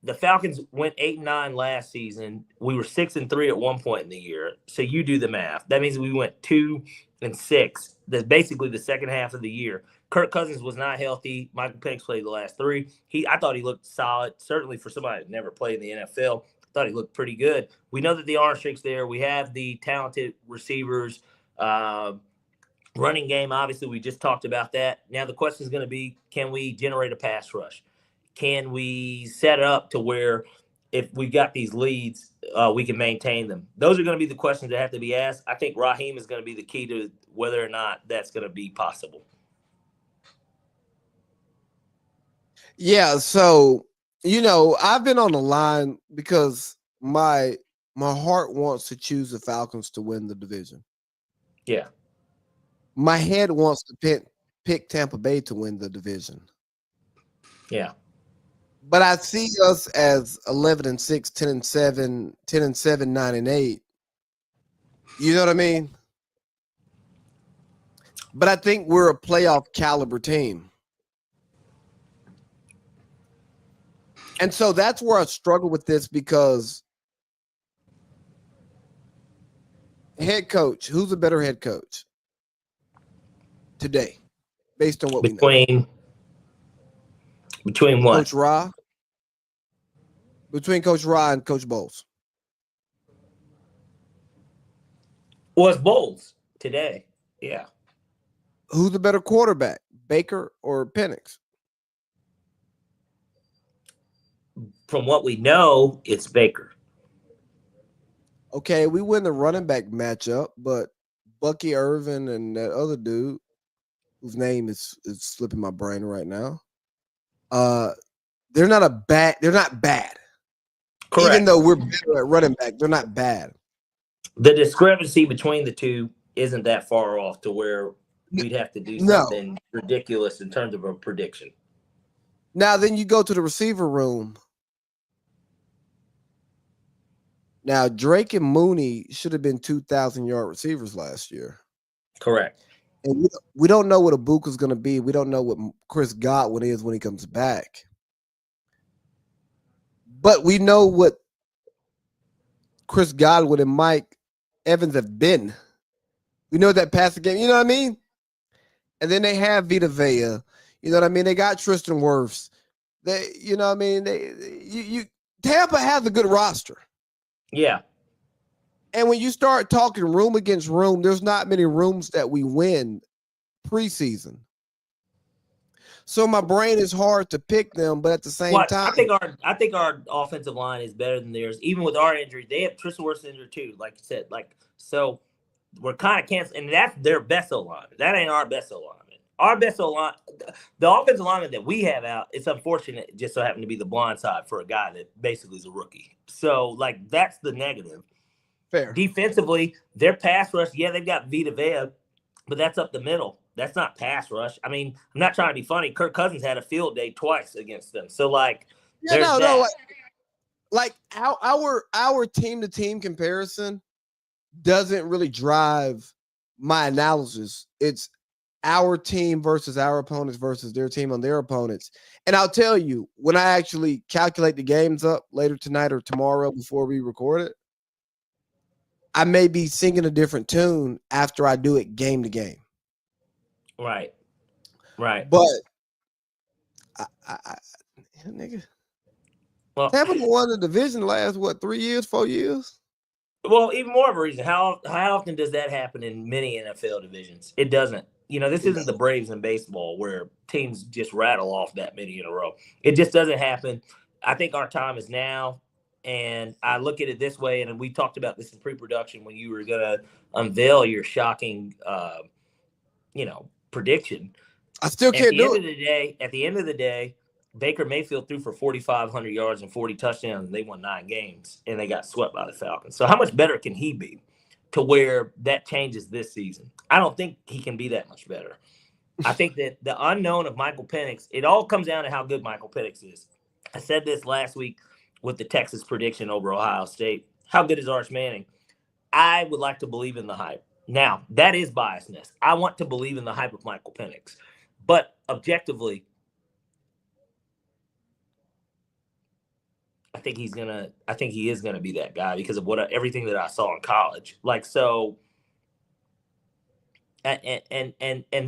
S2: the Falcons went 8-9 last season. We were 6-3 at one point in the year. So you do the math. That means we went 2-6. That's basically the second half of the year. Kirk Cousins was not healthy. Michael Penix played the last three. I thought he looked solid, certainly for somebody that never played in the NFL. I thought he looked pretty good. We know that the arm strength's there. We have the talented receivers. Running game, obviously, we just talked about that. Now the question is going to be, can we generate a pass rush? Can we set it up to where if we got these leads, we can maintain them? Those are going to be the questions that have to be asked. I think Raheem is going to be the key to whether or not that's going to be possible.
S1: Yeah, so I've been on the line because my heart wants to choose the Falcons to win the division.
S2: Yeah.
S1: My head wants to pick Tampa Bay to win the division.
S2: Yeah.
S1: But I see us as 11-6, 10-7, 10-7, 9-8. You know what I mean? But I think we're a playoff caliber team. And so that's where I struggle with this because head coach, who's a better head coach today, based on what we know?
S2: Between what?
S1: Coach Ra? Between Coach Ra and Coach Bowles.
S2: Well, it's Bowles today. Yeah.
S1: Who's the better quarterback, Baker or Penix?
S2: From what we know, it's Baker.
S1: Okay, we win the running back matchup, but Bucky Irvin and that other dude, whose name is slipping my brain right now, they're not bad.
S2: Correct.
S1: Even though we're better at running back, they're not bad.
S2: The discrepancy between the two isn't that far off to where we'd have to do something ridiculous in terms of a prediction.
S1: Now, then you go to the receiver room. Now, Drake and Mooney should have been 2,000-yard receivers last year.
S2: Correct.
S1: And we don't know what Ibuka's going to be. We don't know what Chris Godwin is when he comes back. But we know what Chris Godwin and Mike Evans have been. We know that passing game. You know what I mean? And then they have Vita Vea. You know what I mean? They got Tristan Wirfs. You know what I mean? Tampa has a good roster.
S2: Yeah.
S1: And when you start talking room against room, there's not many rooms that we win preseason. So my brain is hard to pick them, but at the same time,
S2: I think our offensive line is better than theirs. Even with our injury, they have Tristan Wirfs injured too. Like you said, so we're kind of canceling, and that's their best O-line. That ain't our best O-line. Our best O-line, the offensive lineman that we have out, it's unfortunate it just so happened to be the blind side for a guy that basically is a rookie. So, that's the negative.
S1: Fair.
S2: Defensively, their pass rush, yeah, they've got Vita Vea, but that's up the middle. That's not pass rush. I mean, I'm not trying to be funny. Kirk Cousins had a field day twice against them. So,
S1: our team-to-team comparison doesn't really drive my analysis. It's our team versus our opponents versus their team on their opponents. And I'll tell you, when I actually calculate the games up later tonight or tomorrow before we record it, I may be singing a different tune after I do it game to game.
S2: Right.
S1: But nigga,
S2: well,
S1: Tampa won the division last 3 years, 4 years?
S2: Well, even more of a reason. How often does that happen in many NFL divisions? It doesn't. This isn't the Braves in baseball where teams just rattle off that many in a row. It just doesn't happen. I think our time is now, and I look at it this way, and we talked about this in pre-production when you were going to unveil your shocking, prediction.
S1: I still can't do it.
S2: At the end of the day, Baker Mayfield threw for 4,500 yards and 40 touchdowns, and they won 9 games, and they got swept by the Falcons. So how much better can he be to where that changes this season? I don't think he can be that much better. I think that the unknown of Michael Penix, it all comes down to how good Michael Penix is. I said this last week with the Texas prediction over Ohio State. How good is Arch Manning? I would like to believe in the hype. Now, that is biasness. I want to believe in the hype of Michael Penix. But objectively, I think he is gonna be that guy because of everything that I saw in college. Like, so, and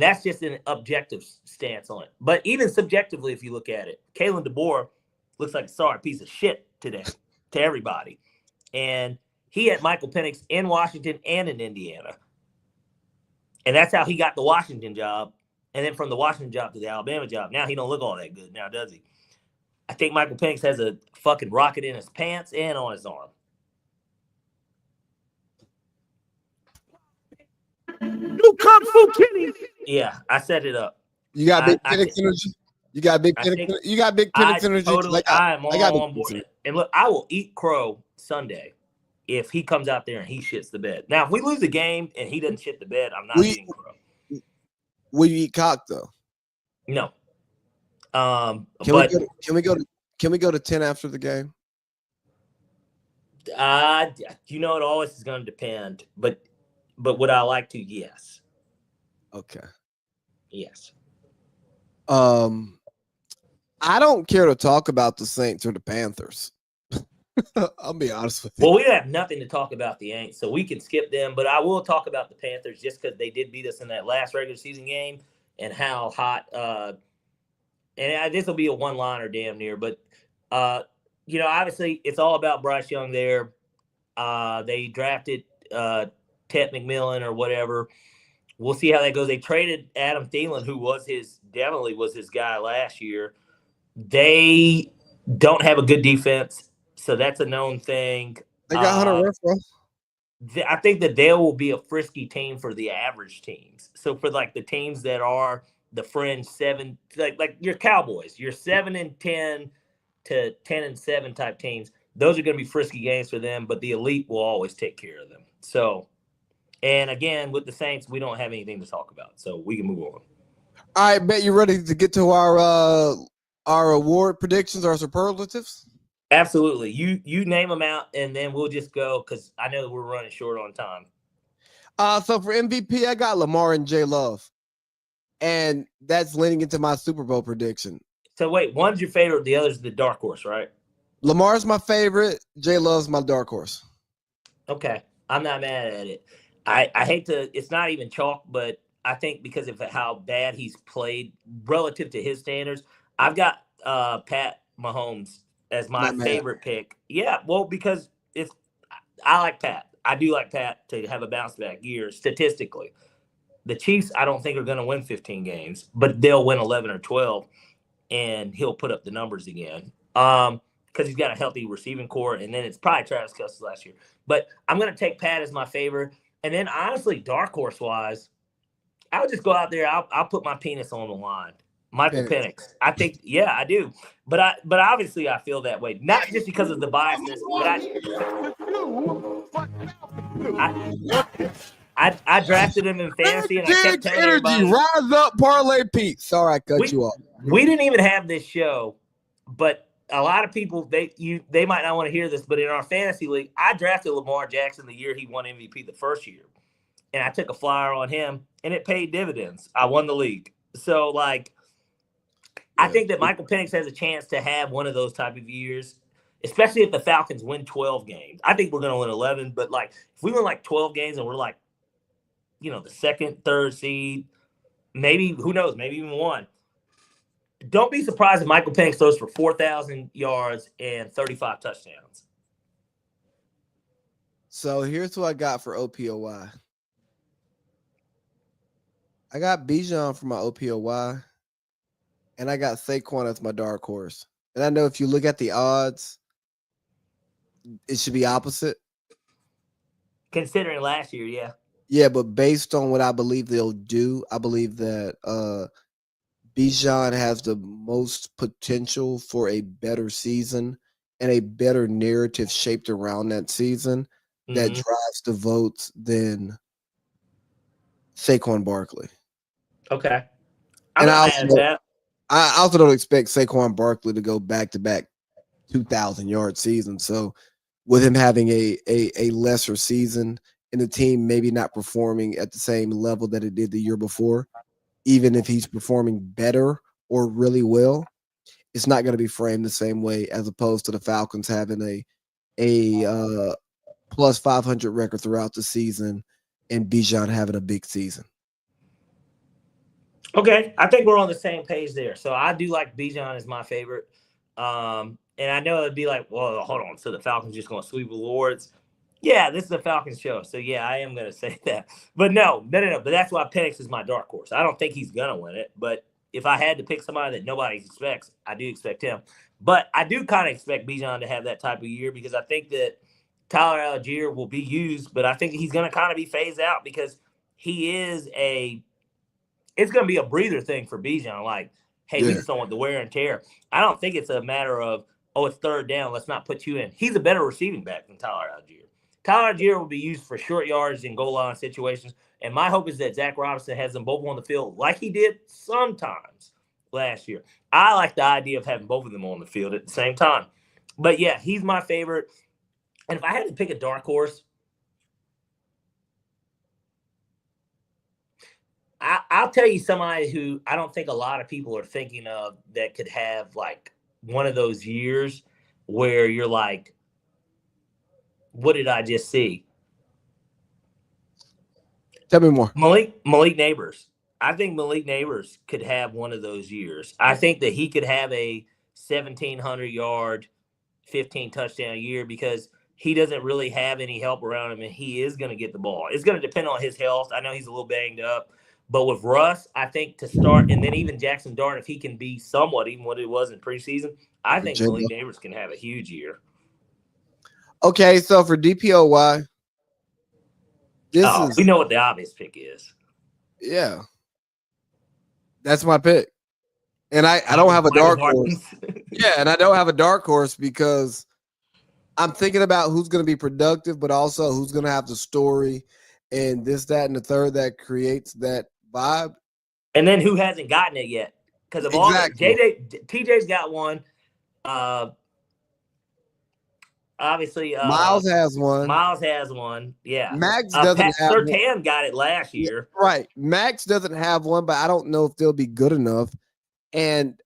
S2: that's just an objective stance on it. But even subjectively, if you look at it, Kalen DeBoer looks like a sorry piece of shit today to everybody. And he had Michael Penix in Washington and in Indiana. And that's how he got the Washington job. And then from the Washington job to the Alabama job. Now he don't look all that good now, does he? I think Michael Penix has a fucking rocket in his pants and on his arm.
S3: New Kung Fu Kenny.
S2: Yeah, I set it up.
S1: You got big Penix energy. You got big Penix. You got big Penix energy.
S2: I'm all on board. And look, I will eat crow Sunday if he comes out there and he shits the bed. Now, if we lose the game and he doesn't shit the bed, I'm not eating crow.
S1: Will you eat cock though?
S2: No.
S1: Can we go to 10 after the game?
S2: You know, it always is going to depend, but would I like to? Yes.
S1: Okay.
S2: Yes.
S1: I don't care to talk about the Saints or the Panthers. I'll be honest with you.
S2: Well, we have nothing to talk about the Aints, so we can skip them. But I will talk about the Panthers just because they did beat us in that last regular season game and how hot. And this will be a one-liner damn near. But, you know, obviously it's all about Bryce Young there. They drafted Ted McMillan or whatever. We'll see how that goes. They traded Adam Thielen, who definitely was his guy last year. They don't have a good defense. So that's a known thing.
S1: They got Hunter Renfrow.
S2: I think that they will be a frisky team for the average teams. So for like the teams that are the fringe 7, like your Cowboys, your 7-10 to 10-7 type teams, those are going to be frisky games for them. But the elite will always take care of them. So, and again, with the Saints, we don't have anything to talk about, so we can move on.
S1: I bet you're ready to get to our award predictions, our superlatives.
S2: Absolutely. You name them out, and then we'll just go because I know we're running short on time.
S1: So for MVP, I got Lamar and J Love, and that's leaning into my Super Bowl prediction.
S2: So wait, one's your favorite, the other's the dark horse, right?
S1: Lamar's my favorite. J Love's my dark horse.
S2: Okay, I'm not mad at it. I hate to. It's not even chalk, but I think because of how bad he's played relative to his standards, I've got Pat Mahomes as my favorite pick. Yeah, well, because I like Pat. I do like Pat to have a bounce back year statistically. The Chiefs, I don't think are going to win 15 games, but they'll win 11 or 12, and he'll put up the numbers again. Because he's got a healthy receiving core, and then it's probably Travis Kelce last year. But I'm going to take Pat as my favorite. And then, honestly, dark horse-wise, I'll just go out there. I'll put my penis on the line. Michael Penix. I think, yeah, I do. But obviously I feel that way. Not just because of the biasness, but I drafted him in fantasy, and I kept telling everybody.
S1: Rise up, Parlay Pete. Sorry I cut you off.
S2: We didn't even have this show, but a lot of people, they might not want to hear this, but in our fantasy league, I drafted Lamar Jackson the year he won MVP the first year. And I took a flyer on him, and it paid dividends. I won the league. So, like, I think that Michael Penix has a chance to have one of those type of years, especially if the Falcons win 12 games. I think we're going to win 11, but, like, if we win, like, 12 games and we're, like, you know, the second, third seed, maybe, who knows, maybe even one. Don't be surprised if Michael Penix throws for 4,000 yards and 35 touchdowns.
S1: So here's what I got for OPOY. I got Bijan for my OPOY, and I got Saquon as my dark horse. And I know if you look at the odds, it should be opposite.
S2: Considering last year, yeah.
S1: Yeah, but based on what I believe they'll do, I believe that Bijan has the most potential for a better season and a better narrative shaped around that season that drives the votes than Saquon Barkley.
S2: Okay. I'm
S1: And
S2: not mad at that.
S1: I also don't expect Saquon Barkley to go back-to-back 2,000-yard seasons. So with him having a lesser season and the team maybe not performing at the same level that it did the year before, even if he's performing better or really well, it's not going to be framed the same way as opposed to the Falcons having a plus 500 record throughout the season and Bijan having a big season.
S2: Okay, I think we're on the same page there. So I do like Bijan as my favorite. And I know it'd be like, well, hold on. So the Falcons just going to sweep awards? Yeah, this is a Falcons show. So, yeah, I am going to say that. But no. But that's why Penix is my dark horse. I don't think he's going to win it. But if I had to pick somebody that nobody expects, I do expect him. But I do kind of expect Bijan to have that type of year because I think that Tyler Algier will be used. But I think he's going to kind of be phased out because he is it's going to be a breather thing for Bijan. Like, hey, we just don't want the wear and tear. I don't think it's a matter of, oh, it's third down, let's not put you in. He's a better receiving back than Tyler Algier. Tyler Algier will be used for short yards in goal line situations. And my hope is that Zach Robinson has them both on the field like he did sometimes last year. I like the idea of having both of them on the field at the same time. But, yeah, he's my favorite. And if I had to pick a dark horse, I'll tell you somebody who I don't think a lot of people are thinking of that could have like one of those years where you're like, what did I just see?
S1: Tell me more.
S2: Malik Neighbors. I think Malik Neighbors could have one of those years. I think that he could have a 1,700-yard, 15 touchdown year because he doesn't really have any help around him, and he is going to get the ball. It's going to depend on his health. I know he's a little banged up. But with Russ, I think to start, and then even Jackson Dart, if he can be somewhat even what it was in preseason, I think Malik Neighbors can have a huge year.
S1: Okay, so for DPOY,
S2: we know what the obvious pick is.
S1: Yeah. That's my pick. And I don't have a dark horse. Yeah, and I don't have a dark horse because I'm thinking about who's going to be productive, but also who's going to have the story and this, that, and the third that creates that vibe.
S2: And then who hasn't gotten it yet? Because of all TJ's got one. Obviously,
S1: Miles has one.
S2: Yeah.
S1: Max doesn't have
S2: Surtain got it last year.
S1: Right. Max doesn't have one, but I don't know if they'll be good enough. And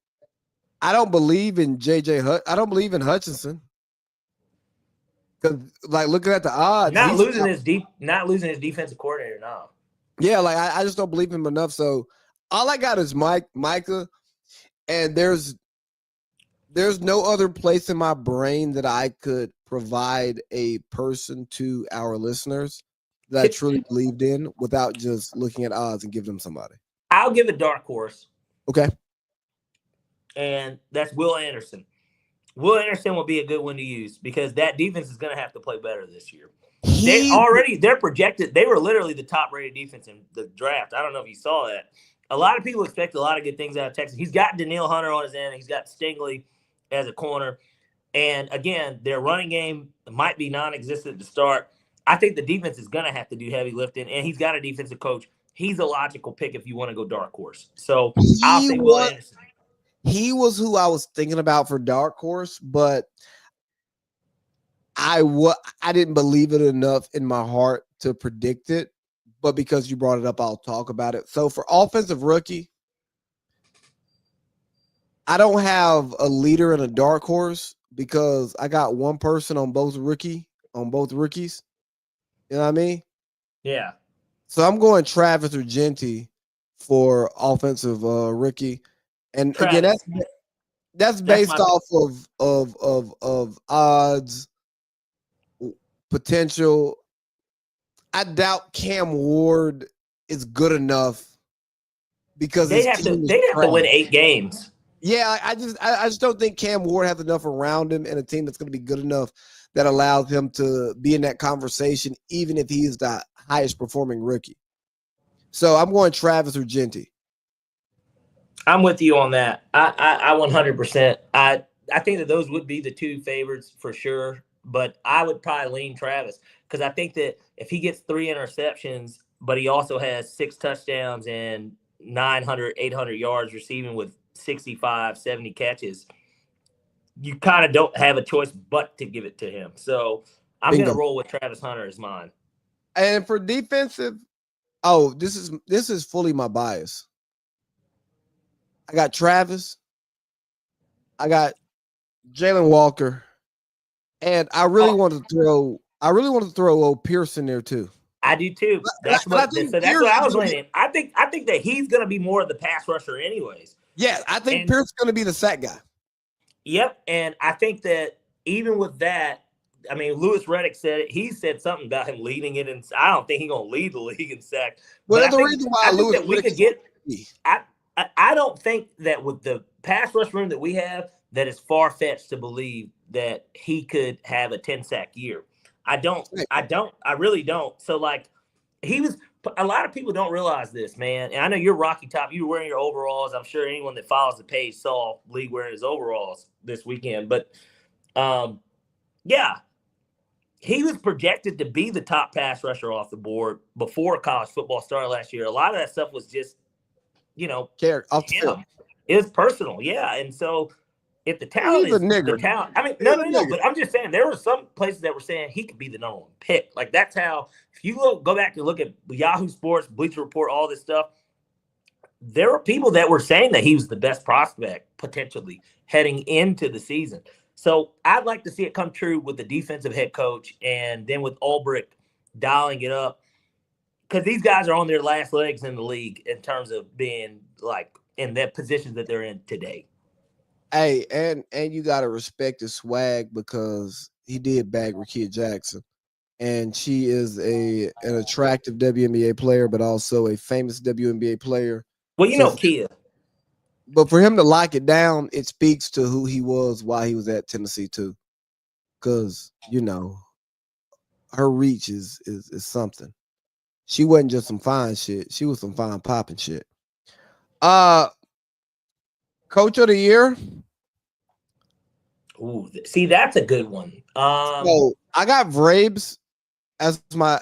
S1: I don't believe in I don't believe in Hutchinson. Because, like, looking at the odds,
S2: not losing his defensive coordinator now.
S1: Yeah, like I just don't believe him enough. So all I got is Micah, and there's no other place in my brain that I could provide a person to our listeners that I truly believed in without just looking at odds and give them somebody.
S2: I'll give a dark horse.
S1: Okay.
S2: And that's Will Anderson. Will Anderson will be a good one to use because that defense is going to have to play better this year. They're projected. They were literally the top rated defense in the draft. I don't know if you saw that. A lot of people expect a lot of good things out of Texas. He's got Danielle Hunter on his end. He's got Stingley as a corner. And again, their running game might be non-existent to start. I think the defense is going to have to do heavy lifting, and he's got a defensive coach. He's a logical pick if you want to go dark horse. So I'll say Will Anderson.
S1: He was who I was thinking about for dark horse, but I didn't believe it enough in my heart to predict it. But because you brought it up, I'll talk about it. So for offensive rookie, I don't have a leader and a dark horse because I got one person on both rookies. You know what I mean?
S2: Yeah.
S1: So I'm going Travis Argenti for offensive rookie. And Travis. Again, that's based off of odds, potential. I doubt Cam Ward is good enough because
S2: they'd have to win 8 games.
S1: Yeah, I just don't think Cam Ward has enough around him and a team that's going to be good enough that allows him to be in that conversation, even if he is the highest performing rookie. So I'm going Travis Argenti.
S2: I'm with you on that. I 100%. I think that those would be the two favorites for sure, but I would probably lean Travis because I think that if he gets 3 interceptions, but he also has 6 touchdowns and 900, 800 yards receiving with 65, 70 catches, you kind of don't have a choice but to give it to him. So I'm going to roll with Travis Hunter as mine.
S1: And for defensive, this is fully my bias. I got Travis. I got Jalen Walker, and I really want to throw old Pearson there too.
S2: I do too. That's what I was leaning. I think that he's going to be more of the pass rusher, anyways.
S1: Yeah, I think Pearson's going to be the sack guy.
S2: Yep, and I think that even with that, I mean, Louis Riddick said it. He said something about him leading it, and I don't think he's going to lead the league in sack.
S1: Well, the reason why Louis
S2: we could get. I don't think that with the pass rush room that we have, that it's far fetched to believe that he could have a 10 sack year. I really don't. So like, a lot of people don't realize this, man. And I know you're Rocky Top. You were wearing your overalls. I'm sure anyone that follows the page saw Lee wearing his overalls this weekend. But yeah, he was projected to be the top pass rusher off the board before college football started last year. A lot of that stuff was just,
S1: off the field.
S2: It was personal, yeah. And so if the talent
S1: He's a nigger.
S2: the talent, I mean, no, but I'm just saying there were some places that were saying he could be the number one pick. Like that's how, if you go back and look at Yahoo Sports, Bleacher Report, all this stuff, there were people that were saying that he was the best prospect potentially heading into the season. So I'd like to see it come true with the defensive head coach and then with Ulbrich dialing it up, because these guys are on their last legs in the league in terms of being like in the positions that they're in today.
S1: Hey, and you gotta respect his swag because he did bag Rakia Jackson, and she is an attractive WNBA player, but also a famous WNBA player.
S2: Well, Kia.
S1: But for him to lock it down, it speaks to who he was while he was at Tennessee too, because her reach is something. She wasn't just some fine shit; she was some fine popping shit. Coach of the year.
S2: Ooh, see, that's a good one.
S1: So I got Vrabes as my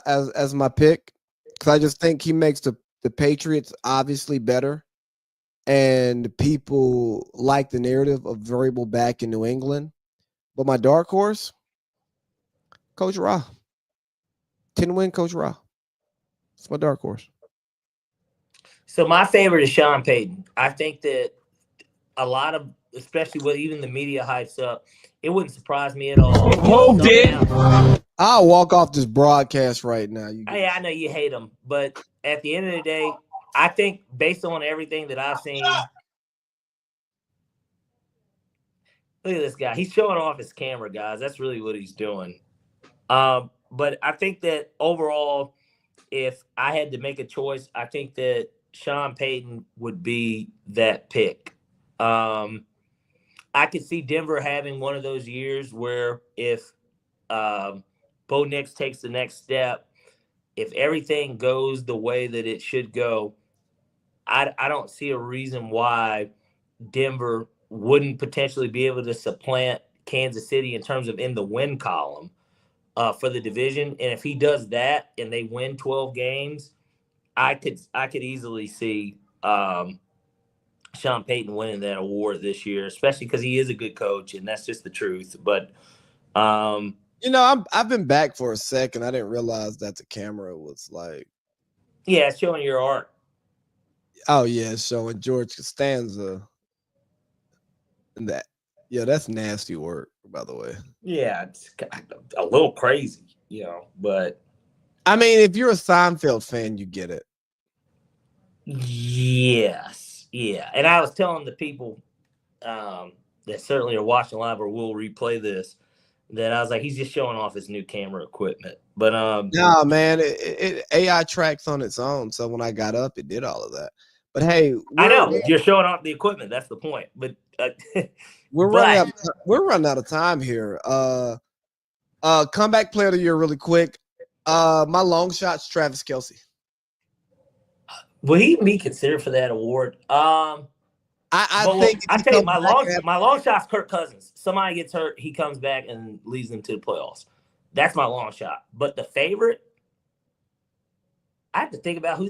S1: pick because I just think he makes the Patriots obviously better, and people like the narrative of Vrabel back in New England. But my dark horse, Coach Ra, 10-win Coach Ra. It's my dark horse.
S2: So my favorite is Sean Payton. I think that a lot of, especially what even the media hypes up, it wouldn't surprise me at all.
S1: I'll walk off this broadcast right now.
S2: Hey, I know you hate him, but at the end of the day, I think based on everything that I've seen, look at this guy. He's showing off his camera, guys. That's really what he's doing. But I think that overall, if I had to make a choice, I think that Sean Payton would be that pick. I could see Denver having one of those years where if Bo Nix takes the next step, if everything goes the way that it should go, I don't see a reason why Denver wouldn't potentially be able to supplant Kansas City in terms of in the win column for the division. And if he does that and they win 12 games, I could easily see Sean Payton winning that award this year, especially because he is a good coach, and that's just the truth. But
S1: I've been back for a second. I didn't realize that the camera was like,
S2: yeah, it's showing your art.
S1: Oh yeah, it's showing George Costanza and that. Yeah, that's nasty work, by the way.
S2: Yeah, it's a little crazy, but
S1: I mean, if you're a Seinfeld fan, you get it.
S2: Yes, yeah. And I was telling the people that certainly are watching live or will replay this that I was like, he's just showing off his new camera equipment. But
S1: no, man, it AI tracks on its own. So when I got up, it did all of that. But hey,
S2: I know you're showing off the equipment. That's the point. But
S1: we're running out of time here. Comeback player of the year, really quick. My long shot's Travis Kelce.
S2: Will he be considered for that award? I think I tell you, my long shot's Kirk Cousins. Somebody gets hurt, he comes back and leads them to the playoffs. That's my long shot. But the favorite, I have to think about who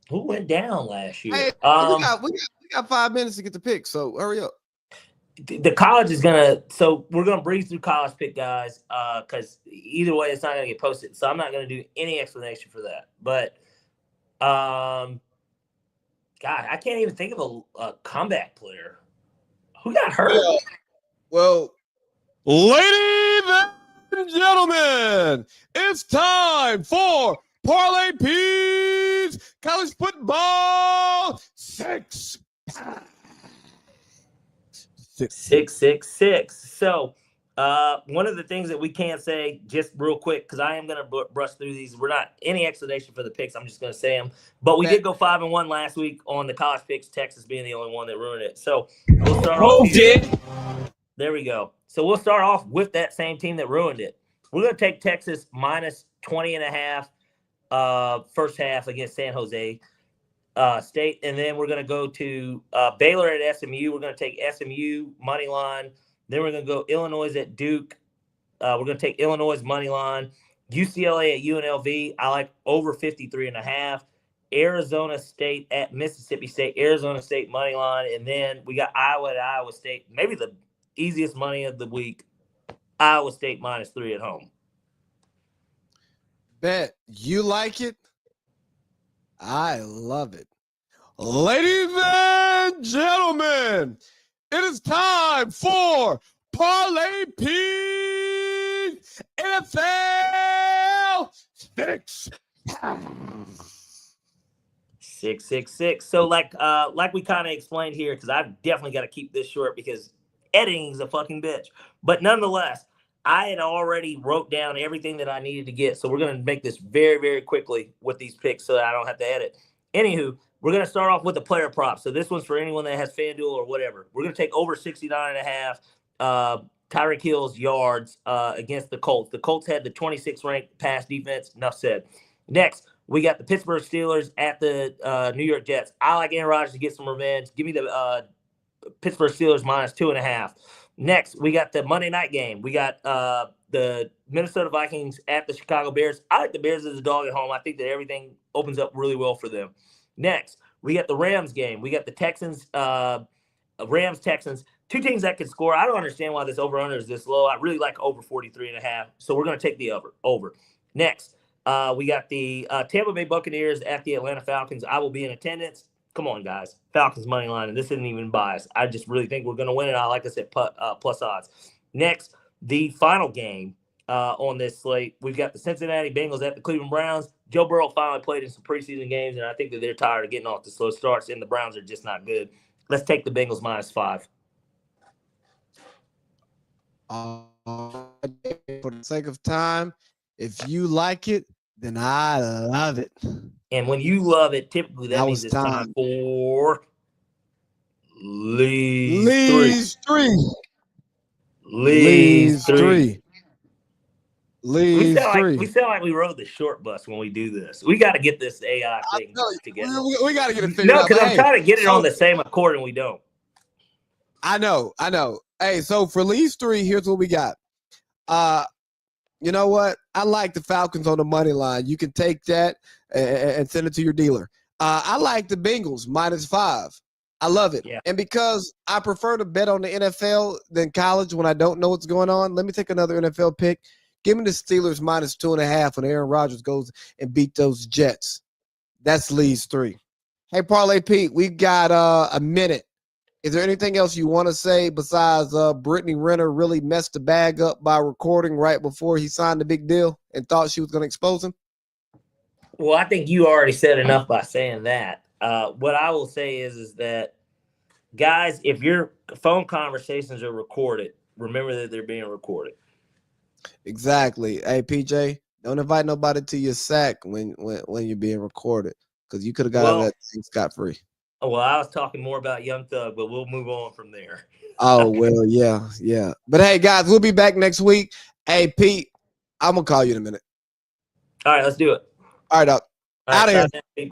S2: Who went down last year?
S1: Hey, we got 5 minutes to get the pick, so hurry up.
S2: The college is gonna. So we're gonna breeze through college pick, guys, because either way, it's not gonna get posted. So I'm not gonna do any explanation for that. But, God, I can't even think of a comeback player. Who got hurt?
S1: Well, ladies and gentlemen, it's time for Parlay P's College Football 6-pack.
S2: 666. So, one of the things that we can't say just real quick, because I am going to brush through these. We're not any explanation for the picks. I'm just going to say them. But we did go 5-1 last week on the college picks. Texas being the only one that ruined it. So we'll start off. There we go. So we'll start off with that same team that ruined it. We're going to take Texas minus 20.5 first half against San Jose State, and then we're going to go to Baylor at SMU. We're going to take SMU money line. Then we're going to go Illinois at Duke. We're going to take Illinois money line. UCLA at UNLV. I like over 53.5. Arizona State at Mississippi State. Arizona State money line, and then we got Iowa at Iowa State. Maybe the easiest money of the week. Iowa State -3 at home.
S1: Bet you like it. I love it. Ladies and gentlemen, it is time for Parlay P NFL
S2: 666. So like we kind of explained here, because I've definitely got to keep this short because editing is a fucking bitch. But nonetheless, I had already wrote down everything that I needed to get. So we're going to make this very, very quickly with these picks so that I don't have to edit. Anywho, we're going to start off with the player prop. So this one's for anyone that has FanDuel or whatever. We're going to take over 69.5 Tyreek Hill's yards against the Colts. The Colts had the 26th ranked pass defense. Enough said. Next, we got the Pittsburgh Steelers at the New York Jets. I like Aaron Rodgers to get some revenge. Give me the Pittsburgh Steelers -2.5. Next, we got the Monday night game. We got the Minnesota Vikings at the Chicago Bears. I like the Bears as a dog at home. I think that everything opens up really well for them. Next, we got the Rams game. We got the Texans, Rams-Texans. Two teams that could score. I don't understand why this over-under is this low. I really like over 43.5, so we're going to take the over. Next, we got the Tampa Bay Buccaneers at the Atlanta Falcons. I will be in attendance. Come on, guys. Falcons money line, and this isn't even biased. I just really think we're going to win it. I like I said, plus odds. Next, the final game on this slate, we've got the Cincinnati Bengals at the Cleveland Browns. Joe Burrow finally played in some preseason games, and I think that they're tired of getting off the slow starts, and the Browns are just not good. Let's take the Bengals -5.
S1: For the sake of time, if you like it, then I love it.
S2: And when you love it, typically that means it's time for Lee's 3. Lee's 3.
S1: We
S2: sound like we rode the short bus when we do this. We got to get this AI thing together.
S1: We got to get it figured out.
S2: No, because I'm trying to get it on the same accord, and we don't.
S1: I know. Hey, so for Lee's 3, here's what we got. You know what? I like the Falcons on the money line. You can take that and send it to your dealer. I like the Bengals -5. I love it.
S2: Yeah.
S1: And because I prefer to bet on the NFL than college when I don't know what's going on, let me take another NFL pick. Give me the Steelers -2.5 when Aaron Rodgers goes and beat those Jets. That's Lee's 3. Hey, Parlay Pete, we've got a minute. Is there anything else you want to say besides Brittany Renner really messed the bag up by recording right before he signed the big deal and thought she was going to expose him?
S2: Well, I think you already said enough by saying that. What I will say is that, guys, if your phone conversations are recorded, remember that they're being recorded.
S1: Exactly. Hey, PJ, don't invite nobody to your sack when you're being recorded, because you could have got out of that thing scot-free.
S2: Well, I was talking more about Young Thug, but we'll move on from there.
S1: Oh, well, yeah. But, hey, guys, we'll be back next week. Hey, Pete, I'm going to call you in a minute.
S2: All right, let's do it.
S1: All right, Doc. Out of here.